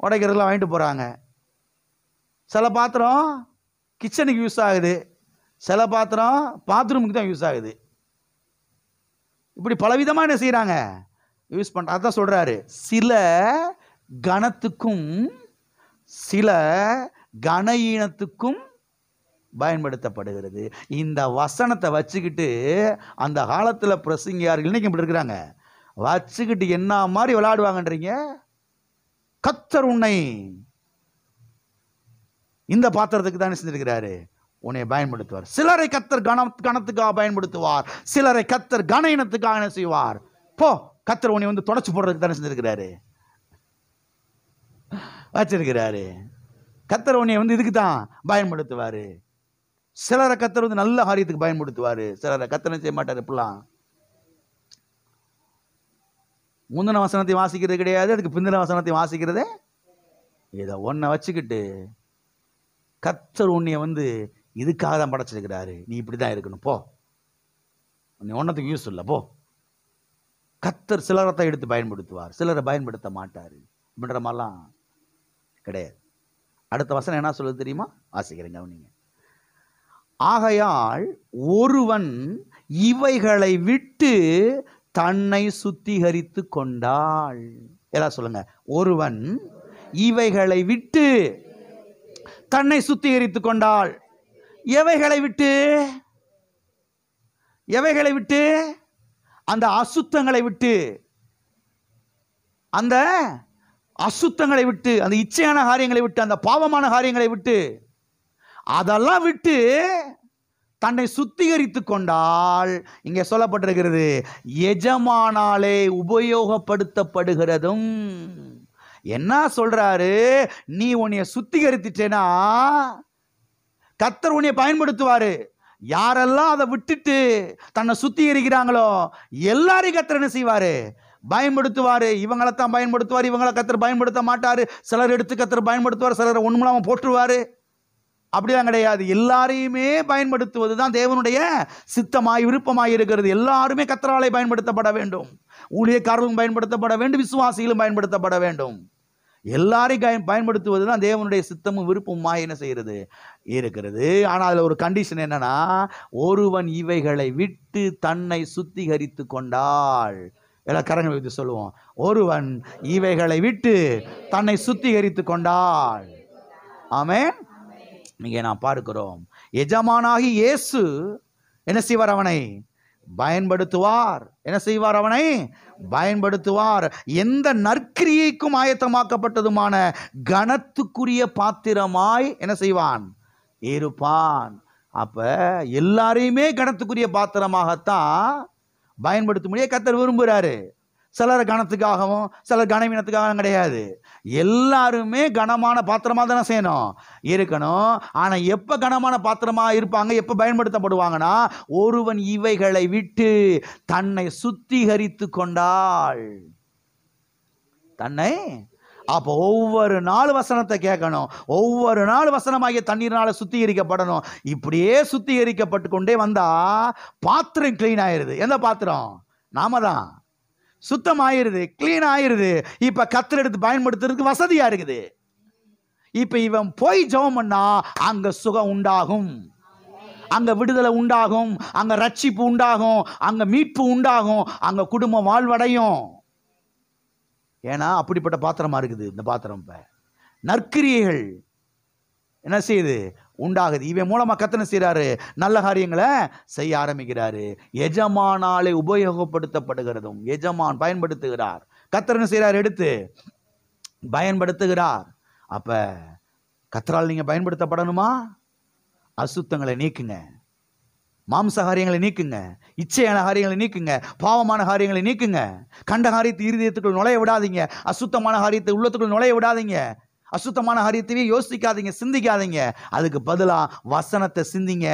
உடைக்கிறதுலாம் வாங்கிட்டு போகிறாங்க. சில பாத்திரம் கிச்சனுக்கு யூஸ் ஆகுது, சில பாத்திரம் பாத்ரூமுக்கு தான் யூஸ் ஆகுது. இப்படி பலவிதமாக என்ன செய்கிறாங்க? யூஸ் பண்ணுற. அதான் சொல்கிறாரு, சில கணத்துக்கும் சில கன ஈனத்துக்கும் பயன்படுத்தப்படுகிறது. இந்த வசனத்தை வச்சுக்கிட்டு அந்த காலத்தில் பிரசங்கியார்கள் இன்னைக்கு இப்படி இருக்கிறாங்க, வச்சுக்கிட்டு என்ன மாதிரி விளையாடுவாங்கன்றீங்க. கர்த்தர் உன்னை இந்த பாத்திரத்துக்கு தானே செஞ்சிருக்கிறாரு, உன்னை பயன்படுத்துவார். சிலரை கர்த்தர் கணத்துக்காக பயன்படுத்துவார், சிலரை கர்த்தர் கன இனத்துக்காக என்ன செய்வார்? போ, கர்த்தர் உன்னை வந்து தொடச்சு போடுறதுக்கு தானே செஞ்சிருக்கிறாரு, வச்சிருக்கிறாரு. கர்த்தர் உன்னை வந்து இதுக்கு தான் பயன்படுத்துவாரு. சிலரை கர்த்தர் வந்து நல்ல காரியத்துக்கு பயன்படுத்துவாரு, சிலரை கர்த்தர் செய்ய மாட்டார். இப்பெல்லாம் முந்தின வசனத்தை வாசிக்கிறது கிடையாது, அதுக்கு பிந்தின வசனத்தை வாசிக்கிறதே. இதை ஒன்றை வச்சுக்கிட்டு கர்த்தர் உன்னைய வந்து இதுக்காக தான் படைச்சிருக்கிறாரு, நீ இப்படி தான் இருக்கணும், போ, நீ ஒன்றத்துக்கு யூஸ் இல்லை, போ. கர்த்தர் சிலரத்தை எடுத்து பயன்படுத்துவார், சிலரை பயன்படுத்த மாட்டார் அப்படின்ற மாதிரிலாம் கிடையாது. அடுத்த வசனம் என்ன சொல்லுது தெரியுமா? வாசிக்கிறேங்க கவனிங்க. ஆகையால் ஒருவன் இவைகளை விட்டு தன்னை சுத்திகரித்து கொண்டாள். எல்லாம் சொல்லுங்க. ஒருவன் இவைகளை விட்டு தன்னை சுத்திகரித்து கொண்டாள். எவைகளை விட்டு? எவைகளை விட்டு? அந்த அசுத்தங்களை விட்டு, அந்த அசுத்தங்களை விட்டு, அந்த இச்சையான காரியங்களை விட்டு, அந்த பாவமான காரியங்களை விட்டு, அதெல்லாம் விட்டு தன்னை சுத்திகரித்து கொண்டால், இங்கே சொல்லப்பட்டிருக்கிறது, எஜமானாலே உபயோகப்படுத்தப்படுகிறதும். என்ன சொல்றாரு? நீ உன்னைய சுத்திகரித்துட்டேனா கர்த்தர் உன்னைய பயன்படுத்துவாரு. யாரெல்லாம் அதை விட்டுட்டு தன்னை சுத்திகரிக்கிறாங்களோ எல்லாரையும் கர்த்தர் என்ன செய்வாரு? பயன்படுத்துவாரு. இவங்களைத்தான் பயன்படுத்துவார், இவங்களை கர்த்தர் பயன்படுத்த மாட்டாரு. சிலர் எடுத்து கர்த்தர் பயன்படுத்துவார், சிலர் ஒண்ணுமில்லாம போட்டுருவாரு. அப்படிதான் கிடையாது. எல்லாரையுமே பயன்படுத்துவது தான் தேவனுடைய சித்தமாய் விருப்பமாய் இருக்கிறது. எல்லாருமே கர்த்தராலே பயன்படுத்தப்பட வேண்டும். ஊழியக்காரர்களும் பயன்படுத்தப்பட வேண்டும், விசுவாசிகளும் பயன்படுத்தப்பட வேண்டும். எல்லாரையும் பயன்படுத்துவது தான் தேவனுடைய சித்தமும் விருப்பமாய் என்ன செய்கிறது இருக்கிறது. ஆனால் அதில் ஒரு கண்டிஷன் என்னன்னா, ஒருவன் இவைகளை விட்டு தன்னை சுத்திகரித்து கொண்டாள். எல்லாம் கரங்களை வைத்து சொல்லுவோம். ஒருவன் இவைகளை விட்டு தன்னை சுத்திகரித்து கொண்டாள். ஆமென். இங்கே நாம் பார்க்கிறோம், எஜமானாகி இயேசு என்ன செய்வார்? அவனை பயன்படுத்துவார். என்ன செய்வார்? அவனை பயன்படுத்துவார். எந்த நற்கிரியைக்கும் ஆயத்தமாக்கப்பட்டதுமான கனத்துக்குரிய பாத்திரமாய் என்ன செய்வான்? இருப்பான். அப்ப எல்லாரையுமே கனத்துக்குரிய பாத்திரமாகத்தான் பயன்படுத்த முடிய கர்த்தர் விரும்புகிறாரு. சிலர் கனத்துக்காகவும் சிலர் கனவீனத்துக்காகவும் கிடையாது. எல்லாருமே கனமான பாத்திரமா தானே செய்யணும், இருக்கணும். ஆனா எப்ப கனமான பாத்திரமா இருப்பாங்க, எப்ப பயன்படுத்தப்படுவாங்கன்னா, ஒருவன் இவைகளை விட்டு தன்னை சுத்திகரித்து கொண்டாள். தன்னை. அப்போ ஒவ்வொரு நாள் வசனத்தை கேட்கணும், ஒவ்வொரு நாள் வசனமாகிய தண்ணீர்னால சுத்திகரிக்கப்படணும். இப்படியே சுத்திகரிக்கப்பட்டு கொண்டே வந்தா பாத்திரம் கிளீன் ஆயிருது. எந்த பாத்திரம்? நாம தான். சுத்தம் ஆயிருது, கிளீன் ஆயிருது. இப்ப கர்த்தர் எடுத்து பயன்படுத்துறதுக்கு வசதியா இருக்குது. இப்ப இவன் போய் ஜெபம் பண்ணா அங்க சுகம் உண்டாகும், அங்க விடுதலை உண்டாகும், அங்க ரட்சிப்பு உண்டாகும், அங்க மீட்பு உண்டாகும், அங்க குடும்பம் வாழ்வடையும். ஏன்னா அப்படிப்பட்ட பாத்திரமா இருக்குது இந்த பாத்திரம். இப்ப நற்கிரியைகள் என்ன செய்யுது? உண்டாகுது. இவன் மூலமா கர்த்தர் செய்யறாரு, நல்ல காரியங்களை செய்ய ஆரம்பிக்கிறாரு. எஜமானாலே உபயோகப்படுத்தப்படுகிறதும் எஜமான் பயன்படுத்துகிறார். கர்த்தர் என்ன செய்யறாரு? எடுத்து பயன்படுத்துகிறார். அப்ப கர்த்தரால் நீங்க பயன்படுத்தப்படணுமா? அசுத்தங்களை நீக்குங்க, மாம்ச காரியங்களை நீக்குங்க, இச்சையான காரியங்களை நீக்குங்க, பாவமான காரியங்களை நீக்குங்க. கண்ட காரியத்தை இருதயத்துக்குள் நுழைய விடாதீங்க. அசுத்தமான காரியத்தை உள்ளத்துக்குள் நுழைய விடாதீங்க. அசுத்தமான காரியத்தையே யோசிக்காதீங்க, சிந்திக்காதீங்க. அதுக்கு பதிலா வசனத்தை சிந்திங்க,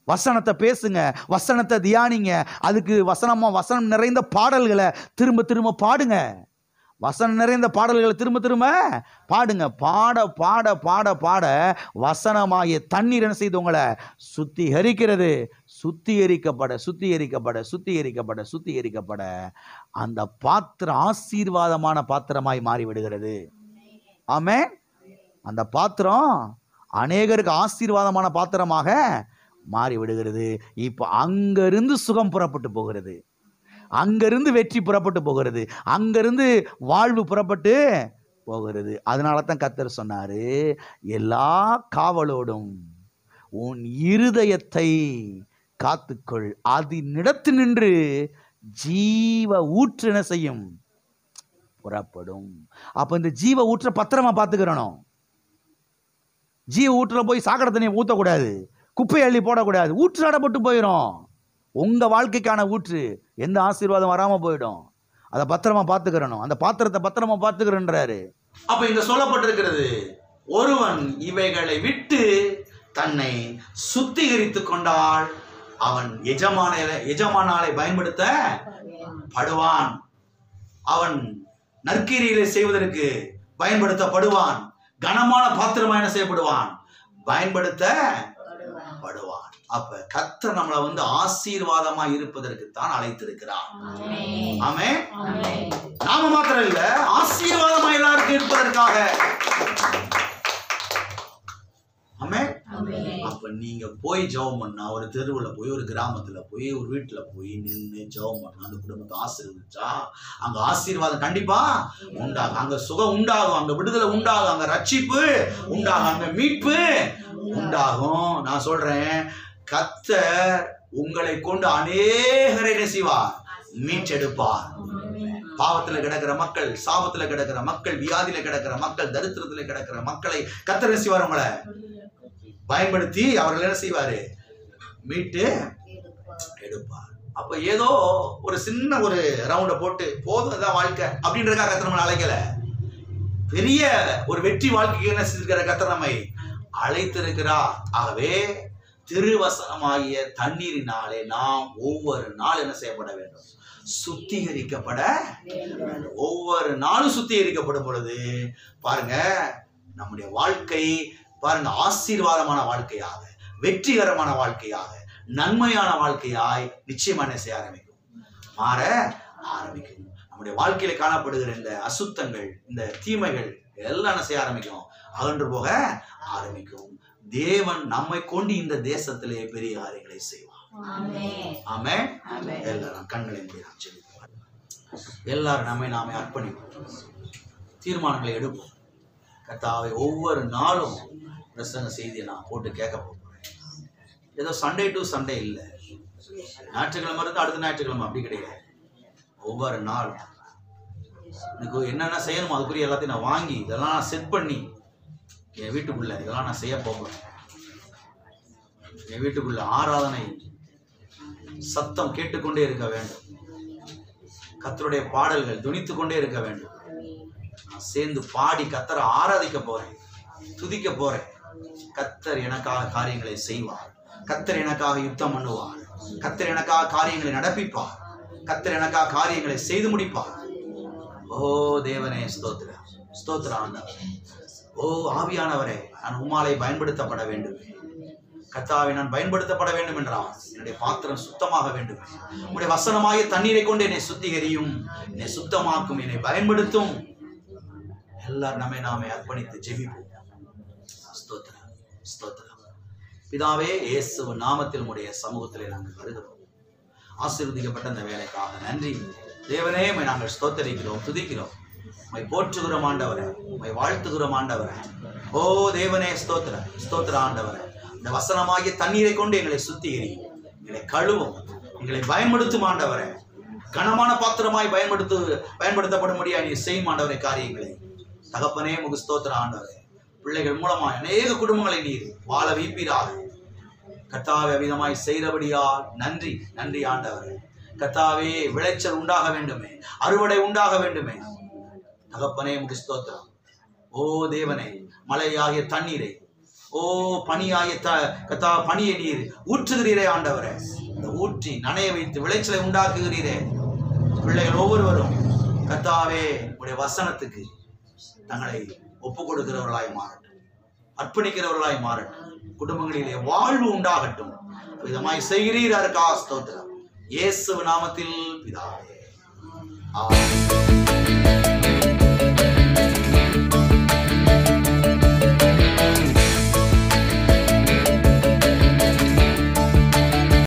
வசனத்தை பேசுங்க, வசனத்தை தியானிங்க. அதுக்கு வசனம் நிறைந்த பாடல்களை திரும்ப திரும்ப பாடுங்க. வசனம் நிறைந்த பாடல்களை திரும்ப திரும்ப பாடுங்க. பாட பாட பாட பாட வசனமாகிய தண்ணீர் என்ன செய்து உங்களை சுத்திகரிக்கிறது. சுத்திகரிக்கப்பட சுத்திகரிக்கப்பட சுத்திகரிக்கப்பட சுத்திகரிக்கப்பட அந்த பாத்திரம் ஆசீர்வாதமான பாத்திரமாய் மாறிவிடுகிறது. ஆமென். அந்த பாத்திரம் அநேகருக்கு ஆசீர்வாதமான பாத்திரமாக மாறிவிடுகிறது. இப்போ அங்கிருந்து சுகம் புறப்பட்டு போகிறது, அங்கிருந்து வெற்றி புறப்பட்டு போகிறது, அங்கிருந்து வாழ்வு புறப்பட்டு போகிறது. அதனால தான் கர்த்தர் சொன்னாரு, எல்லா காவலோடும் உன் இருதயத்தை காத்துக்கொள், அதனிடத்து நின்று ஜீவ ஊற்று என்ன செய்யும்? புறப்படும். அப்ப இந்த ஜீவ ஊற்ற பத்திரமா பார்த்துக்கிறணும். ஜீவ ஊற்றுல போய் சாக்கடை தண்ணியை ஊற்றக்கூடாது, குப்பையை அள்ளி போடக்கூடாது. ஊற்று அடப்பட்டு போயிடும். உங்க வாழ்க்கைக்கான ஊற்று, எந்த ஆசீர்வாதம் வராம போயிடும். அதை பத்திரமா பார்த்துக்கிறணும். அந்த பாத்திரத்தை பத்திரமா பார்த்துக்கிறன்றாரு. அப்ப இங்க சொல்லப்பட்டிருக்கிறது, ஒருவன் இவைகளை விட்டு தன்னை சுத்திகரித்து கொண்டால் அவன் எஜமானாலை பயன்படுத்த படுவான். அவன் நற்கிரியை செய்வதற்கு பயன்படுத்தப்படுவான். கனமான பாத்திரமா என்ன செய்யப்படுவான்? பயன்படுத்தப்படுவான். அப்ப கர்த்தர் நம்மளை ஆசீர்வாதமா இருப்பதற்கு தான் அழைத்திருக்கிறார். ஆமென். நாம மாத்திரம் இல்ல, ஆசீர்வாதமா எல்லாருக்கும் இருப்பதற்காக. ஆமென். அப்ப நீங்க போய் ஜெபம் பண்ணா, ஒரு தெருவுல போய், ஒரு கிராமத்துல போய், ஒரு வீட்டுல போய் நின்று ஜெபம் பண்ணா, அந்த குடும்பத்தை ஆசீர்வதிச்சா அங்க ஆசீர்வாதம் கண்டிப்பா உண்டாகும். அங்க சுகம் உண்டாகும், அங்க விடுதலை உண்டாகும், அங்க ரட்சிப்பு உண்டாகும், அங்க மீட்பு உண்டாகும். நான் சொல்றேன், கர்த்தர் உங்களை கொண்டு அநேகரை செய்வார், மீட்டெடுப்பார். பாவத்துல கிடக்கிற மக்கள், சாபத்துல கிடக்கிற மக்கள், வியாதியில கிடக்கிற மக்கள், தரித்திரத்துல கிடக்கிற மக்களை கர்த்தர் செய்வார், உங்களை பயன்படுத்தி அவர்கள் என்ன செய்வாரு? மீட்டு எடுப்பார். அப்ப ஏதோ ஒரு சின்ன ஒரு ரவுண்ட போட்டு போதும் அதான் வாழ்க்கை அப்படின்றதுக்காக கர்த்தர் நம்மளை அழைக்கல. பெரிய ஒரு வெற்றி வாழ்க்கைக்கு என்ன செஞ்சிருக்கிற கர்த்தர் நம்மை அழைத்திருக்கிறார். ஆகவே திருவசனமாகிய தண்ணீரினாலே நாம் ஒவ்வொரு நாள் என்ன செய்யப்பட வேண்டும்? சுத்திகரிக்கப்பட வேண்டும். ஒவ்வொரு நாளும் சுத்திகரிக்கப்படும் பொழுது பாருங்க, நம்முடைய வாழ்க்கை பாருங்க ஆசீர்வாதமான வாழ்க்கையாக, வெற்றிகரமான வாழ்க்கையாக, நன்மையான வாழ்க்கையாய் நிச்சயமா என்ன செய்ய ஆரம்பிக்கும்? மாற ஆரம்பிக்கும். நம்முடைய வாழ்க்கையில காணப்படுகிற இந்த அசுத்தங்கள், இந்த தீமைகள் எல்லாம் என்ன செய்ய ஆரம்பிக்கும்? அகன்று போக ஆரம்பிக்கும். தேவன் நம்மை கொண்டு இந்த தேசத்திலே பெரிய காரியங்களை செய்வார். ஆமென். எல்லாரும் கண்களை மூடி நாம் ஜெபிப்போம். எல்லாரும் நாமே அர்ப்பணிப்போம், தீர்மானங்களை எடுப்போம். கர்த்தாவே, ஒவ்வொரு நாளும் பிரசங்க செய்தியை நான் போட்டு கேட்க போகிறேன். ஏதோ சண்டே டு சண்டே இல்லை, ஞாயிற்றுக்கிழமை இருந்து அடுத்த ஞாயிற்றுக்கிழமை அப்படி கிடையாது. ஒவ்வொரு நாளும் எனக்கு என்னென்ன செய்யணுமோ அதுக்குரிய எல்லாத்தையும் நான் வாங்கி இதெல்லாம் நான் செட் பண்ணி என் வீட்டுக்குள்ள இதெல்லாம் நான் செய்ய போகிறேன். என் வீட்டுக்குள்ள ஆராதனை சத்தம் கேட்டுக்கொண்டே இருக்க வேண்டும். கர்த்தருடைய பாடல்கள் துணித்துக் கொண்டே இருக்க வேண்டும். நான் சேர்ந்து பாடி கர்த்தரை ஆராதிக்க போறேன், துதிக்க போறேன். கர்த்தர் எனக்காக காரியங்களை செய்வார். கர்த்தர் எனக்காக யுத்தம் பண்ணுவார். கர்த்தர் எனக்காக காரியங்களை நடப்பிப்பார். கர்த்தர் எனக்காக காரியங்களை செய்து முடிப்பார். ஓ தேவனே, ஸ்தோத்திரம், ஸ்தோத்திரம் ஆண்டவரே. ஓ ஆவியானவரே, நான் உம்மாலே பயன்படுத்தப்பட வேண்டும். கர்த்தாவே, நான் பயன்படுத்தப்பட வேண்டும் என்றால் என்னுடைய பாத்திரம் சுத்தமாக வேண்டும். உடைய வசனமாகிய தண்ணீரை கொண்டு என்னை சுத்திகரியும், என்னை சுத்தமாக்கும், என்னை பயன்படுத்தும். எல்லாரும் நாமே அர்ப்பணித்து ஜெபிப்போம். ஸ்தோத்திரம், ஸ்தோத்திரம். பிதாவே, இயேசுவின் நாமத்தில் உடைய சமூகத்திலே நாங்கள் வருகிறோம். ஆசீர்வதிக்கப்பட்ட இந்த வேலைக்காக நன்றி. தேவனே உம்மை நாங்கள் ஸ்தோத்தரிக்கிறோம், துதிக்கிறோம், உம்மை போற்றுகிறோம் ஆண்டவரே, உம்மை வாழ்த்துகிறோம் ஆண்டவரே. ஓ தேவனே ஸ்தோத்திரம், ஸ்தோத்திர ஆண்டவரே. இந்த வசனமாகிய தண்ணீரை கொண்டு எங்களை சுத்திகரியும், எங்களை கழுவும், எங்களை பயன்படுத்தும் ஆண்டவரே. கனமான பாத்திரமாய் பயன்படுத்தப்படும்படியா நீ செய்யும் ஆண்டவரே காரியங்களை. தகப்பனே உமக்கு ஸ்தோத்திரம் ஆண்டவரே. பிள்ளைகள் மூலமாய் அநேக குடும்பங்களை நீர் வாழ வைப்பீராக. கர்த்தாவே அவிதமாய் செய்கிறபடியால் நன்றி, நன்றி ஆண்டவரே. கர்த்தாவே விளைச்சல் உண்டாக வேண்டுமே, அறுவடை உண்டாக வேண்டுமே. தகப்பனே உமக்கு ஸ்தோத்திரம். ஓ தேவனே, மழையாகிய தண்ணீரை, ஓ பனியாகிய கர்த்தா பனியை நீர் ஊற்றுகிறீரே ஆண்டவரே. இந்த ஊற்றி நனைய வைத்து விளைச்சலை உண்டாக்குகிறீரே. பிள்ளைகள் ஒவ்வொருவரும் கர்த்தாவே உடைய வசனத்துக்கு தங்களை ஒப்புக் கொடுக்கிறவர்களாய் மாறட்டும், அர்ப்பணிக்கிறவர்களாய் மாறட்டும். குடும்பங்களிலே வாழ்வு உண்டாகட்டும். விதமாய் செய்கிறீரா ஸ்தோத்திரம். இயேசு நாமத்தில் பிதாவே, ஆமென்.